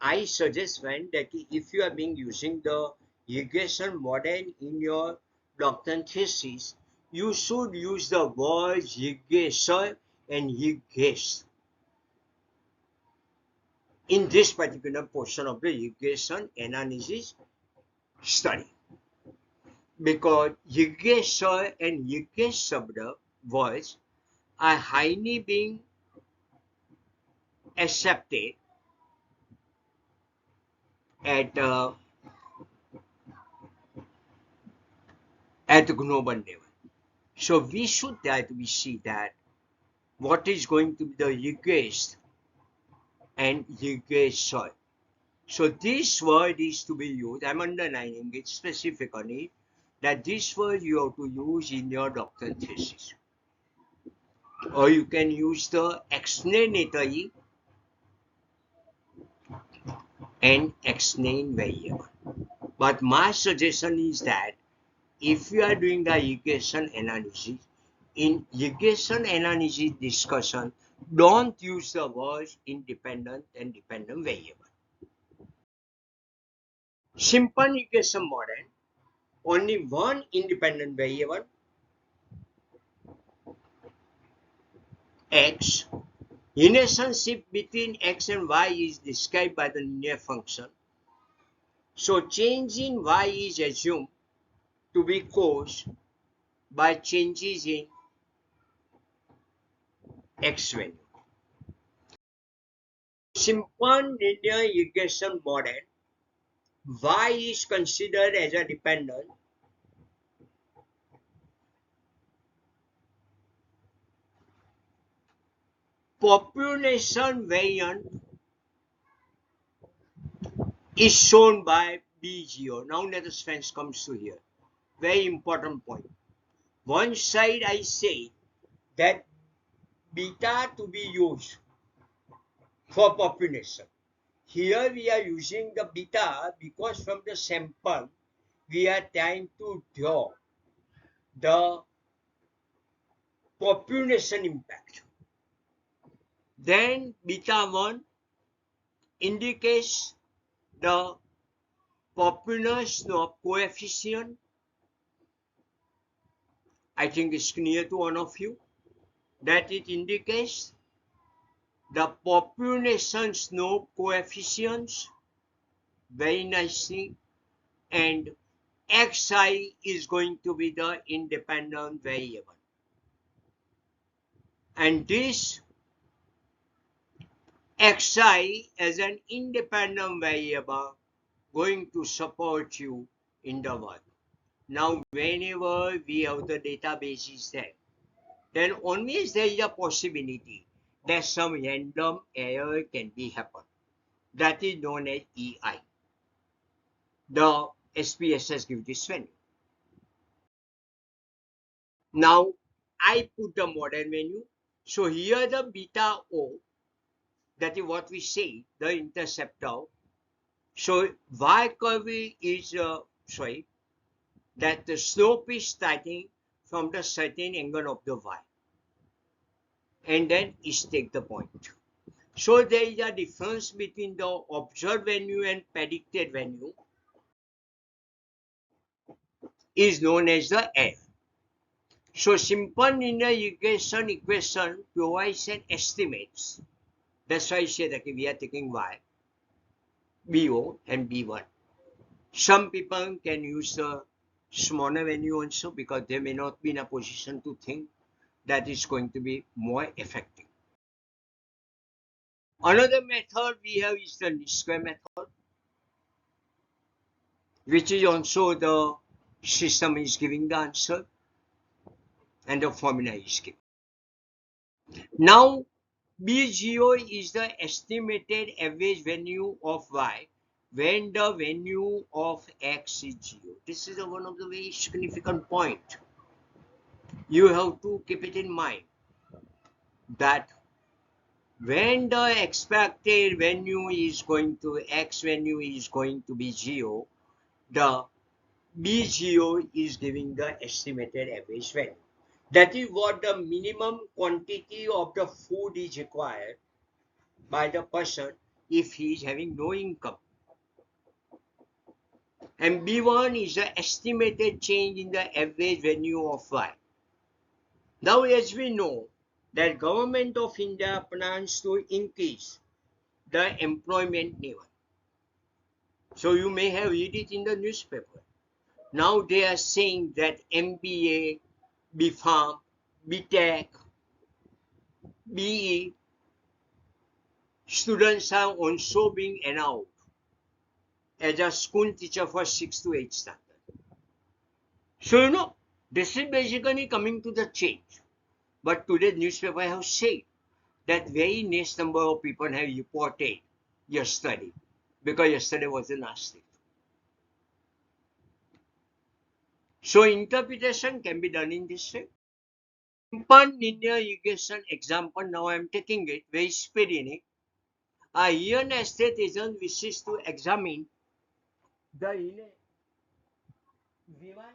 [SPEAKER 1] I suggest friend that if you are being using the regression model in your doctoral thesis, you should use the words regression and regress in this particular portion of the regression analysis study. Because regression and regress words are highly being accepted at global level. So we should try to see that what is going to be the regress and regression. So this word is to be used. I'm underlining it specifically that this word you have to use in your doctoral thesis. Or you can use the explanatory and explain variable. But my suggestion is that if you are doing the regression analysis, in regression analysis discussion, don't use the words independent and dependent variable. Simple regression model, only one independent variable, x. Relationship between x and y is described by the linear function. So change in y is assumed to be caused by changes in x value. Simple linear regression model, y is considered as a dependent. Population variant is shown by B0. Now let us friends come to here. Very important point. One side I say that beta to be used for population. Here we are using the beta because from the sample we are trying to draw the population impact. Then beta 1 indicates the population of coefficient. I think it's clear to one of you that it indicates the population slope coefficients very nicely, and xi is going to be the independent variable. And this xi as an independent variable going to support you in the work. Now, whenever we have the database is there, then always there is a possibility that some random error can be happen. That is known as EI. The SPSS gives this value. Now, I put the model value. So here the beta O, that is what we say, the interceptor. So y curve is, that the slope is starting from the certain angle of the y. And then is take the point. So there is a difference between the observed value and predicted value is known as the F. So simple linear regression equation provides an estimates. That's why I say that we are taking y, BO and B1. Some people can use the smaller value also because they may not be in a position to think that is going to be more effective. Another method we have is the least square method, which is also the system is giving the answer and the formula is given. Now, B0 is the estimated average value of y when the value of x is 0. This is one of the very significant point. You have to keep it in mind that when the expected value is going to x value is going to be 0, the B0 is giving the estimated average value. That is what the minimum quantity of the food is required by the person if he is having no income. And B1 is the estimated change in the average value of y. Now, as we know that government of India plans to increase the employment level. So you may have read it in the newspaper. Now they are saying that MBA, BPharm, BTech, BE students are also being allowed as a school teacher for 6 to 8 standard. So this is basically coming to the change. But today's newspaper have said that very next number of people have reported yesterday, because yesterday was the last day. So interpretation can be done in this way. Simple linear regression example, now I am taking it very speedily. A real estate agent wishes to examine the V1,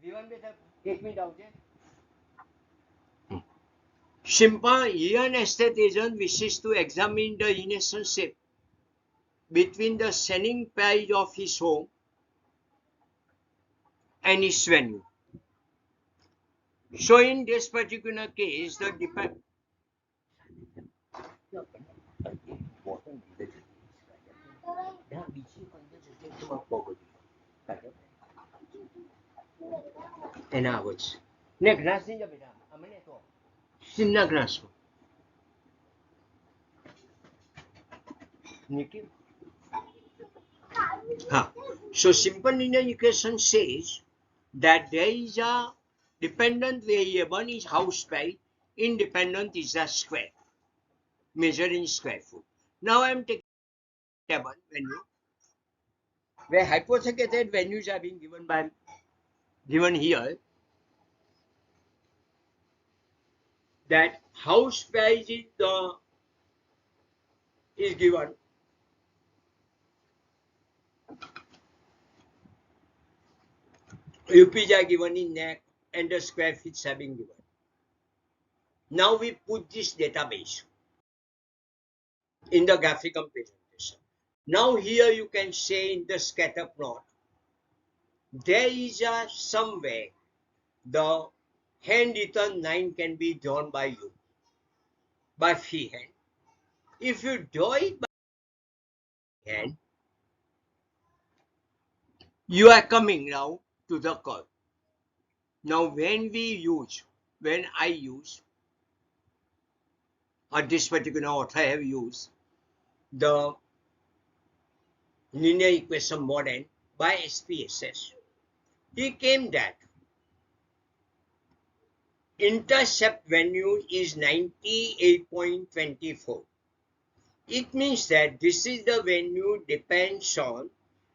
[SPEAKER 1] V1 बेटा एक minute आओ जे Simple, here an estate agent wishes to examine the relationship between the selling price of his home and its venue. So in this particular case, the depend. એના આવજ ને glass નહીં જા બેટા અમને તો સિન્ના ગ્લાસ નિકી હા so simple linear equation says that there is a dependent variable is house price, independent is the square measured in square foot. Now I am taking table venue where hypothetical venues are being given here, that house price is given UPs are given in neck and the square feet have been given. Now we put this database in the graphical presentation. Now here you can say in the scatter plot, there is some way the handwritten line can be drawn by you, by freehand. If you draw it by hand, you are coming now to the curve. Now when I use, or this particular author have used, the linear equation model by SPSS, he came that intercept value is 98.24. It means that this is the value depends on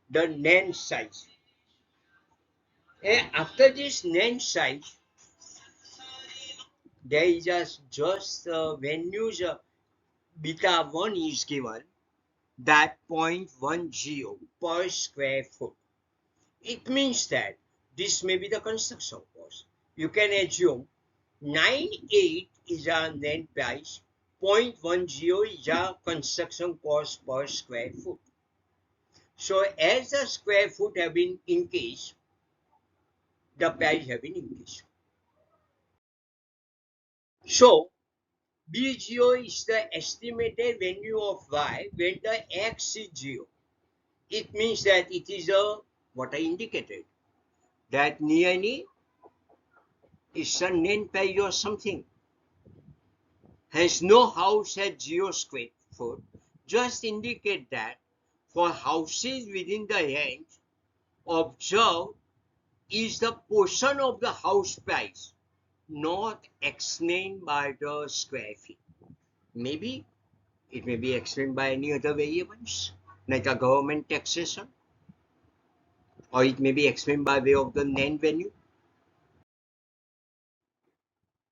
[SPEAKER 1] the NAND size. And after this NAND size, there is just values beta 1 is given, that 0.10 per square foot. It means that this may be the construction cost. You can assume 98 is a net price, 0.10 is a construction cost per square foot. So as the square foot have been increased, the price have been increased. So B0 is the estimated value of Y when the X is 0. It means that it is what I indicated, that nearly is a net price or something. Hence no house at 0 square foot. Just indicate that for houses within the range, observe is the portion of the house price not explained by the square feet. Maybe it may be explained by any other variables, like a government taxation, or it may be explained by way of the NAND value.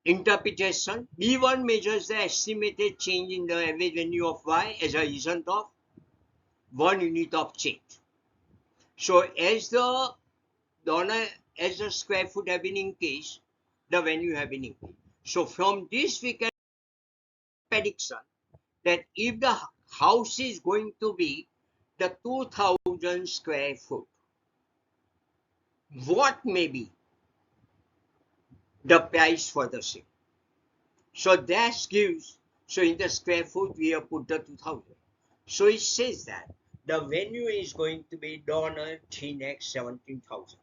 [SPEAKER 1] Interpretation: B1 measures the estimated change in the average value of Y as a result of 1 unit of change. So as the square foot have been increased, the value have been increased. So from this we can prediction that if the house is going to be the 2000 square foot, what may be the price for the same? So that gives, so in the square foot we have put the 2000. So it says that the value is going to be $3,17,000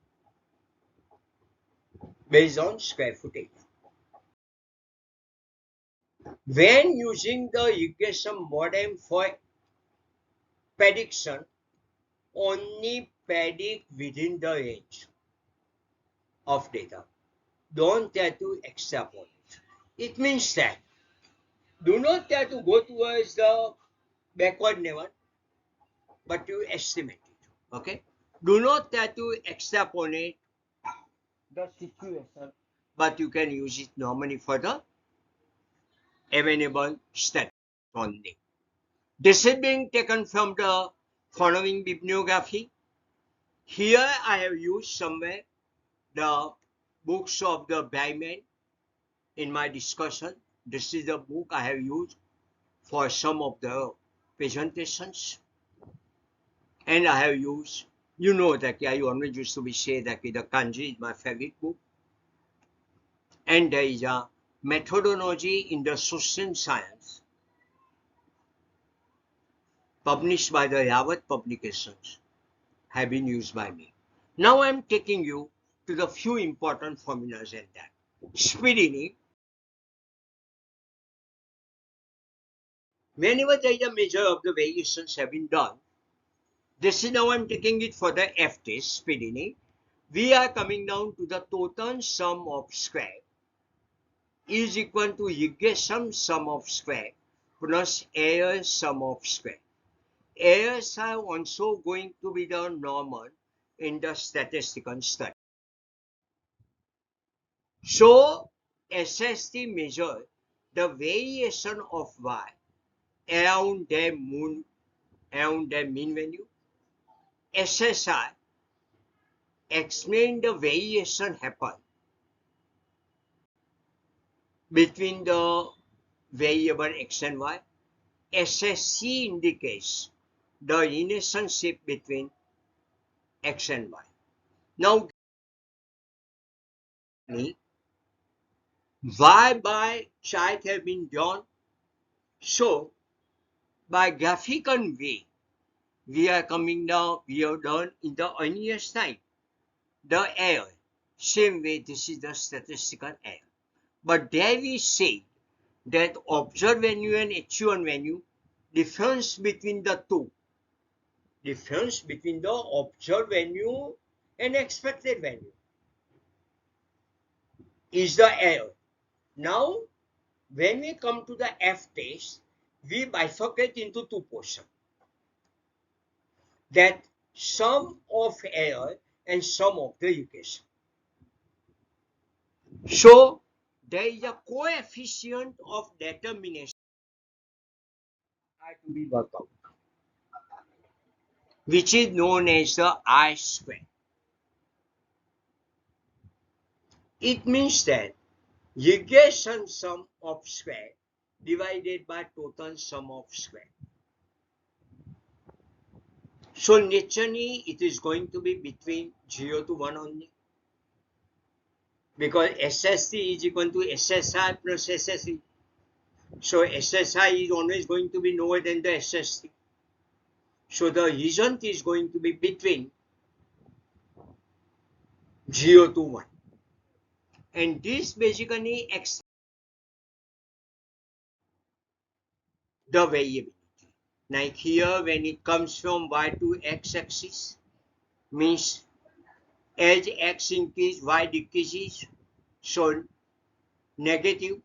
[SPEAKER 1] based on square footage. When using the regression model for prediction, only predict within the range of data. Don't try to extrapolate. It means that do not try to go towards the backward level, but you estimate it. Okay? Do not try to extrapolate the situation, but you can use it normally for the available statistics only. This is being taken from the following bibliography: Here I have used somewhere the books of the Bayman in my discussion. This is the book I have used for some of the presentations. And I have used, you know that I always used to be say that the kanji is my favorite book. And there is a methodology in the social science published by the Yawat publications have been used by me. Now I am taking you to the few important formulas in that. Speedily, whenever there is a measure of the variations have been done, this is now I am taking it for the F test, speedily. We are coming down to the total sum of square is equal to regression sum of square plus error sum of square. Errors are also going to be the normal in the statistical study. So, SST measure the variation of Y around their mean value. SSI explain the variation happen between the variable X and Y. SSC indicates the relationship between X and Y. Now, Y by chart have been drawn. So, by graphical way, we are coming down, we have done in the earlier slide, the error. Same way, this is the statistical error. But there we say that observed value and actual value, difference between the two, difference between the observed value and expected value is the error. Now, when we come to the F test, we bifurcate into two portions. That sum of error and sum of the equation. So, there is a coefficient of determination to be worked out, which is known as the I square. It means that regression sum of square divided by total sum of square. So naturally, it is going to be between 0 to 1 only. Because SST is equal to SSI plus SSE. So SSI is always going to be lower than the SST. So the result is going to be between 0 to 1. And this basically explains the variability. Like here, when it comes from Y to X axis, means as X increases, Y decreases. So negative.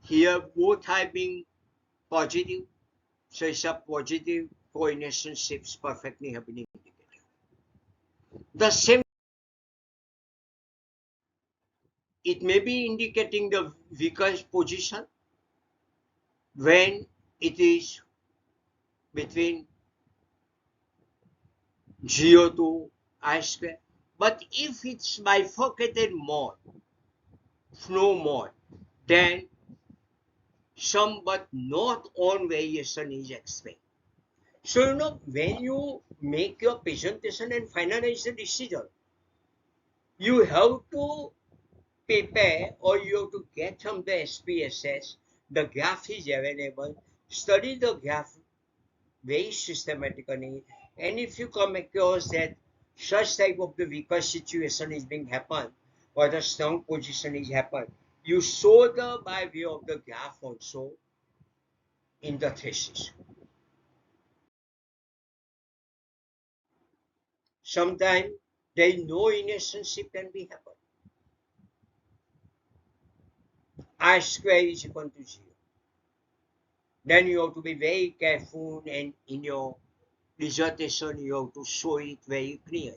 [SPEAKER 1] Here both have been positive. So it's a positive co-relationships perfectly have been indicated. The same, it may be indicating the weakest position when it is between 0 to I square. But if it's bifurcated mode, flow mode, then some but not all variation is explained. So, when you make your presentation and finalize the decision, you have to prepare or you have to get from the SPSS, the graph is available, study the graph very systematically, and if you come across that such type of the weaker situation is being happen or the strong position is happen, you show the by way of the graph also in the thesis. Sometimes there is no relationship can be happen. I square is equal to 0. Then you have to be very careful and in your dissertation you have to show it very clear.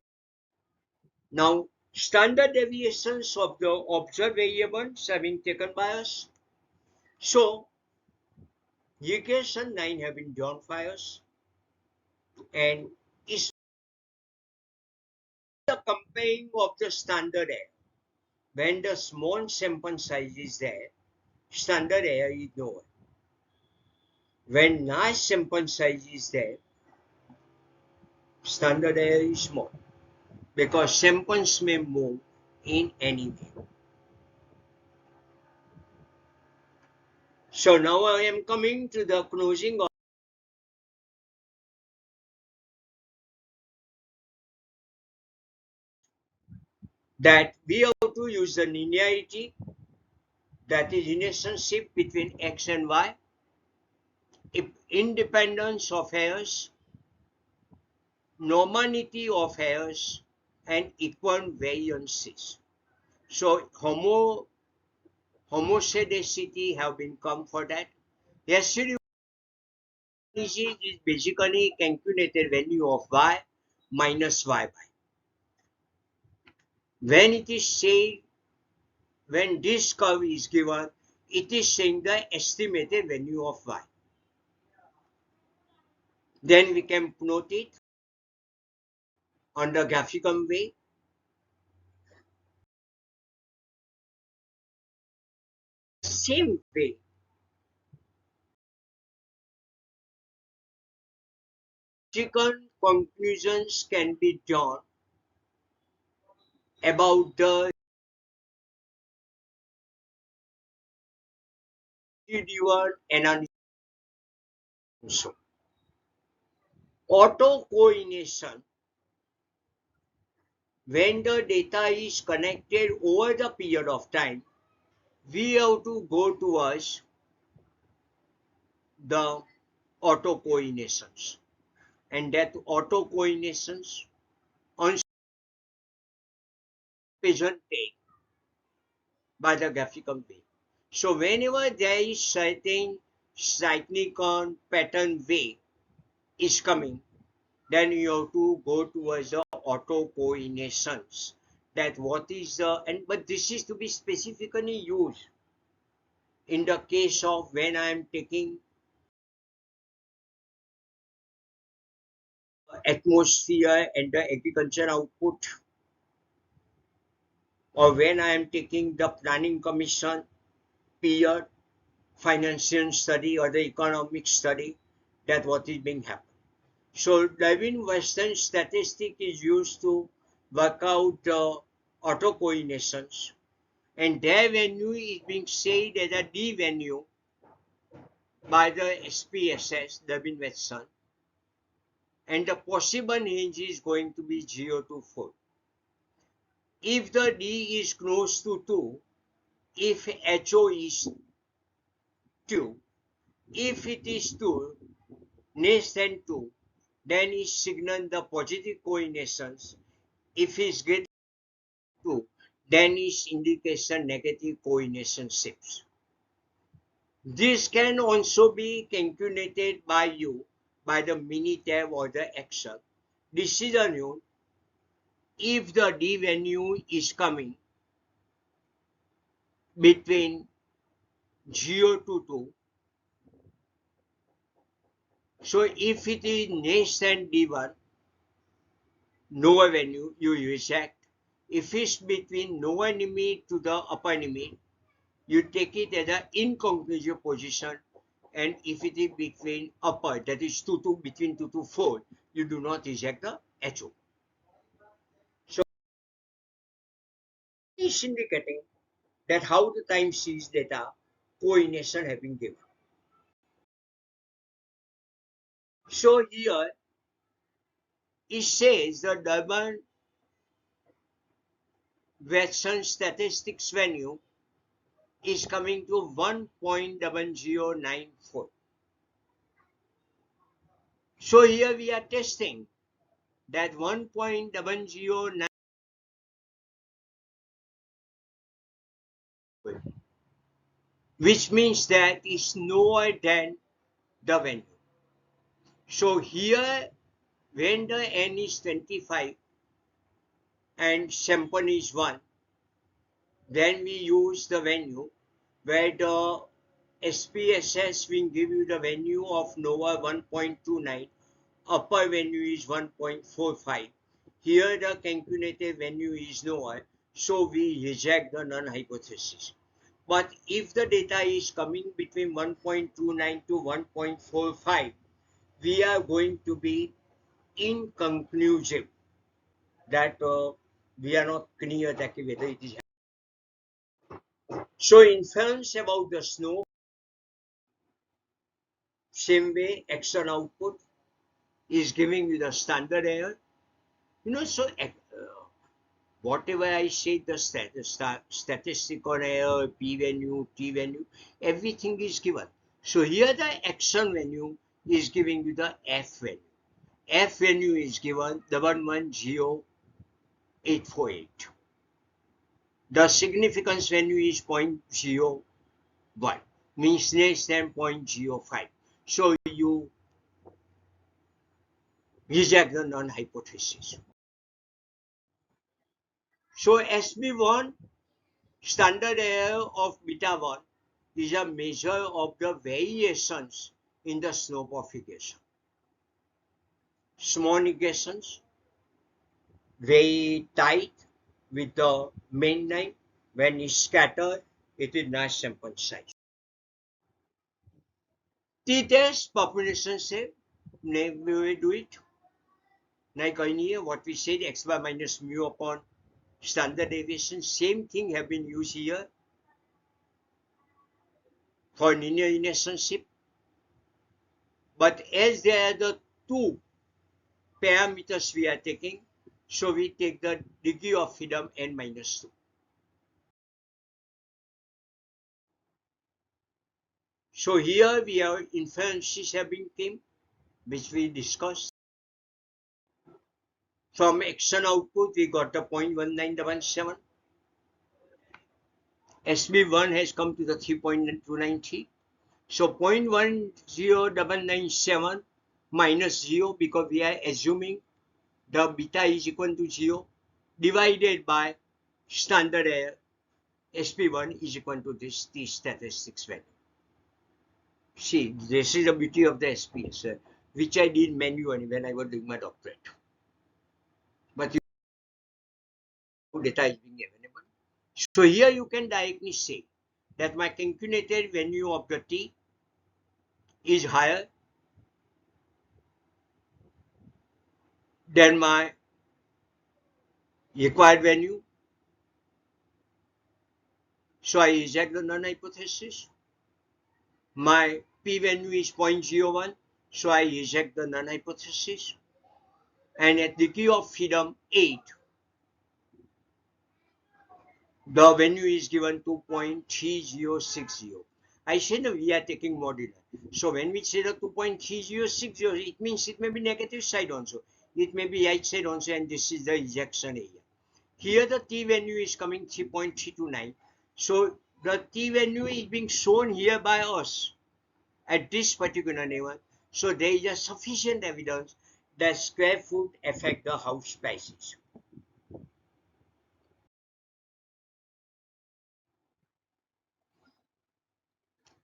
[SPEAKER 1] Now, standard deviations of the observed variables have been taken by us. So, regression 9 have been drawn by us and is the comparing of the standard error. When the small sample size is there, standard error is lower. When large sample size is there, standard error is small, because samples may move in any way. So now I am coming to the closing of that we have to use the linearity, that is relationship between x and y, independence of errors, normality of errors, and equal variances. So homoscedasticity have been come for that. Residual is basically calculated value of y minus y by. When it is said, when this curve is given, it is saying the estimated value of y. Then we can plot it on the graphical way. Same way, logical conclusions can be drawn about the residual analysis. So, auto-correlation, when the data is connected over the period of time, we have to go towards the auto-correlations. And that auto-correlations on presented by the graphical way. So whenever there is certain cyclical pattern way is coming, then you have to go towards the auto-correlations. That what is the, and but this is to be specifically used in the case of when I am taking atmosphere and the agriculture output, or when I am taking the planning commission period, financial study or the economic study, that what is being happened. So Darwin Western statistic is used to work out the auto-correlations, and their value is being said as a D value by the SPSS, Darwin Western, and the possible range is going to be 0 to 4. If the D is close to 2, if HO is 2, if it is 2, less than 2, then it signal the positive correlations. If it's greater than 2, then it indicates the negative correlation shapes. This can also be calculated by you by the Minitab or the Excel. This is a new. If the D value is coming between 0 to 2, so if it is less than D1, lower value, you reject. If it's between lower limit to the upper limit, you take it as an inconclusive position. And if it is between upper, that is 2 to between 2 to 4, you do not reject the HO. So it's indicating that how the time series data correlation have been given. So here it says the Durban Western statistics value is coming to 1.0094. So here we are testing that 1.009, which means that it's lower than the value. So here when the n is 25 and sample is 1, then we use the value where the SPSS will give you the value of lower 1.29, upper value is 1.45. Here the calculated value is known, so we reject the null hypothesis. But if the data is coming between 1.29 to 1.45, we are going to be inconclusive that we are not clear that whether it is. So inference about the snow, same way action output is giving you the standard error. So whatever I said, the statistical error, p-value, t-value, everything is given. So here the action value is giving you the f value. F value is given 110848. The significance value is 0.01, means less than 0.05. So you reject the null hypothesis. So SB1, standard error of beta 1, is a measure of the variations in the slope of regression. Small regressions, very tight with the main line. When it's scattered, it is large sample size. T-test population shape, we will do it. Like here, what we said, x bar minus mu upon standard deviation, same thing have been used here for linear relationship. But as there are the two parameters we are taking, so we take the degree of freedom n minus 2. So here we have inferences have been came, which we discussed. From action output, we got the 0.1977. SB1 has come to the 3.293. So 0.10997 minus 0, because we are assuming the beta is equal to 0, divided by standard error, SP1 is equal to this T statistics value. See, this is the beauty of the SPS, which I did manually when I was doing my doctorate. But data is being available. So here you can directly say that my calculated value of the T is higher than my required value. So I reject the null hypothesis. My p value is 0.01, so I reject the null hypothesis. And at degree of freedom 8, the value is given to 0.3060. I said we are taking modular. So when we say the 2.3060, it means it may be negative side also. It may be right side also, and this is the rejection area. Here the t value is coming 3.329. So the t value is being shown here by us at this particular level. So there is a sufficient evidence that square foot affect the house prices.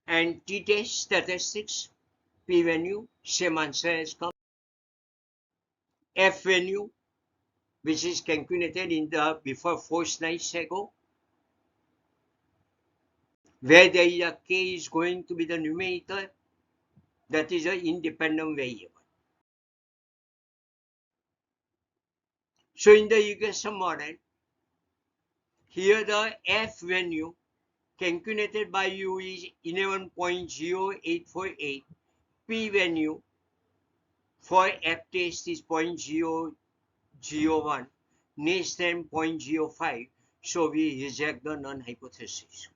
[SPEAKER 1] And t-test statistics, p value, same answer has come. F value, which is calculated in the before 4 slides ago, where there is a k is going to be the numerator, that is an independent variable. So in the regression model, here the F value calculated by you is 11.0848. P value for F test is 0.001, less than 0.05. So we reject the null hypothesis.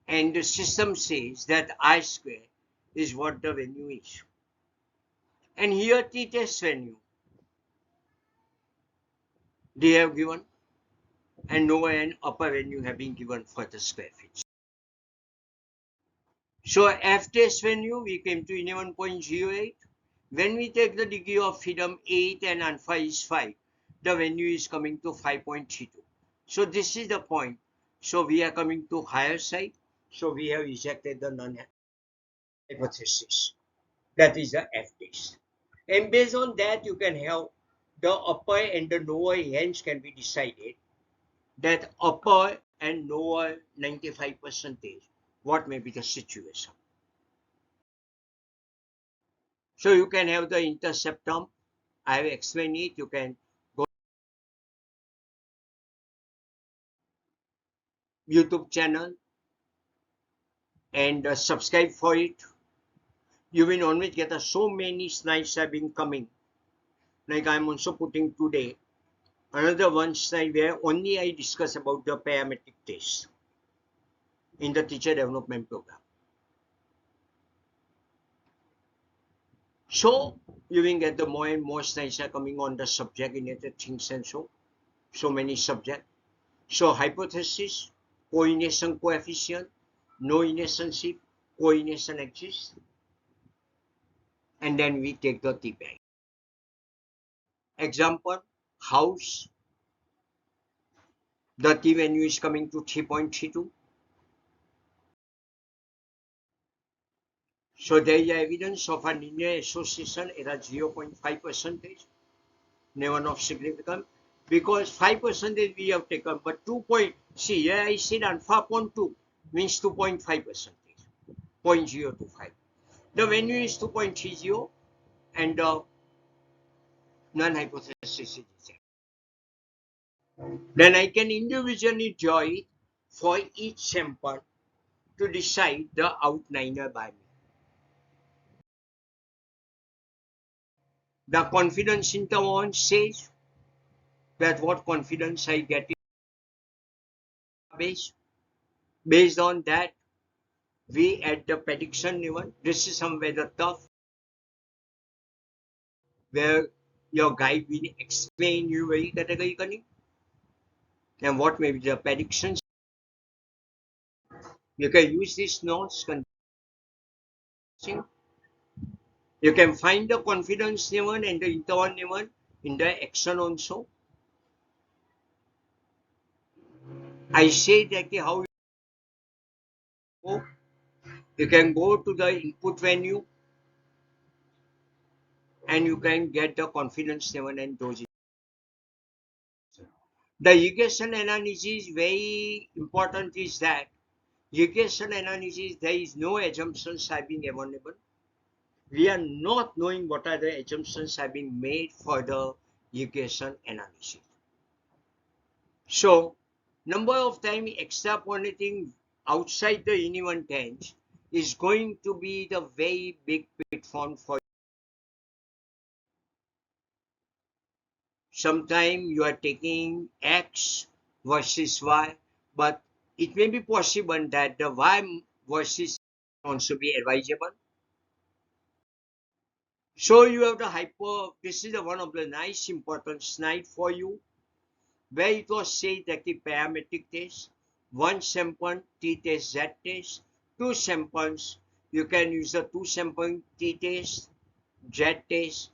[SPEAKER 1] And the system says that I square is what the value is. And here t-test value they have given, and lower and upper value have been given for the square feet. So F test value we came to 11.08. When we take the degree of freedom 8 and alpha is 5, the value is coming to 5.32. So this is the point. So we are coming to higher side. So we have rejected the null hypothesis. That is the F test. And based on that, you can have the upper and the lower range can be decided. That upper and lower 95%, what may be the situation. So you can have the intercept term. I have explained it. You can go YouTube channel and subscribe for it. You will always get so many slides have been coming. Like I'm also putting today another one slide where only I discuss about the parametric test in the teacher development program. So you will get the more and more slides are coming on the subject related things and so many subjects. So hypothesis, coordination coefficient, no relationship, coordination exists, and then we take the T-value. Example, house, the T-value is coming to 3.32. So there is evidence of a linear association at 0.5%, never of significance, because 5% we have taken, but 2 point, see here I said alpha upon 2 means 2.5%, 0.025. The value is 2.30 and the non-hypothesis is rejected. Then I can individually draw it for each sample to decide the outliner by me. The confidence interval says that what confidence I get is based on that we add the prediction level. This is somewhere the tough where your guide will explain you very categorically and what may be the predictions. You can use these notes. You can find the confidence level and the interval level in the action also. I say that how you go. You can go to the input value and you can get the confidence level and those. The regression analysis very important is that regression analysis there is no assumptions have been available. We are not knowing what are the assumptions have been made for the regression analysis. So number of time extrapolating outside the relevant range is going to be the very big pitfall for sometimes you are taking X versus Y, but it may be possible that the Y versus also be advisable. So you have the hyper, this is the one of the nice important slide for you, where it was said that the parametric test, one sample T test Z test, two samples, you can use the two sample T test, Z test,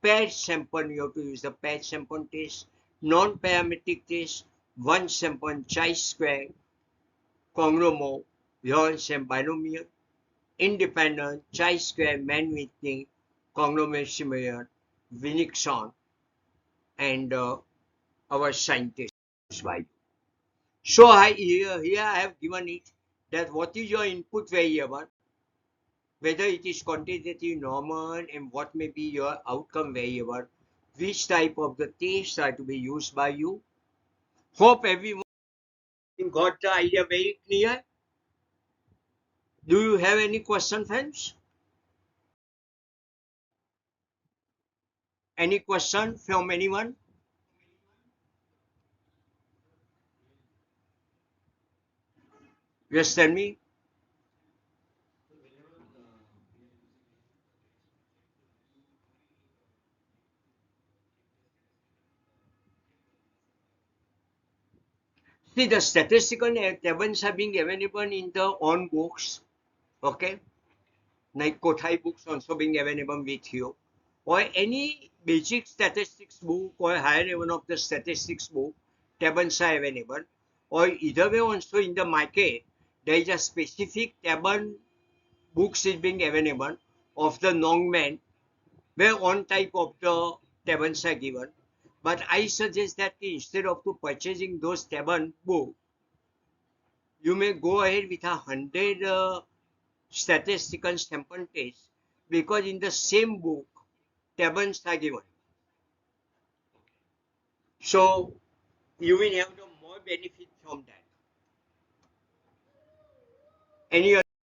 [SPEAKER 1] paired sample, you have to use the paired sample test, non-parametric test, one sample chi-square, conglomo, Lorentz and binomial, independent chi-square man-meeting, conglomerate, Winnickson, and our scientist by. So here I have given it that what is your input variable, whether it is quantitative normal and what may be your outcome variable, which type of the tests are to be used by you. Hope everyone got the idea very clear. Do you have any question, friends? Any question from anyone? Just tell me. See, the statistical tables are being available in the on books, okay? Like Kothai books also being available with you, or any basic statistics book or higher level of the statistics book, tables are available, or either way also in the market, there is a specific table books is being available of the Nongman, where one type of the tablets are given. But I suggest that instead of to purchasing those tablet book, you may go ahead with 100 statistical sample tests, because in the same book, tables are given. So you will have the more benefit from that. Any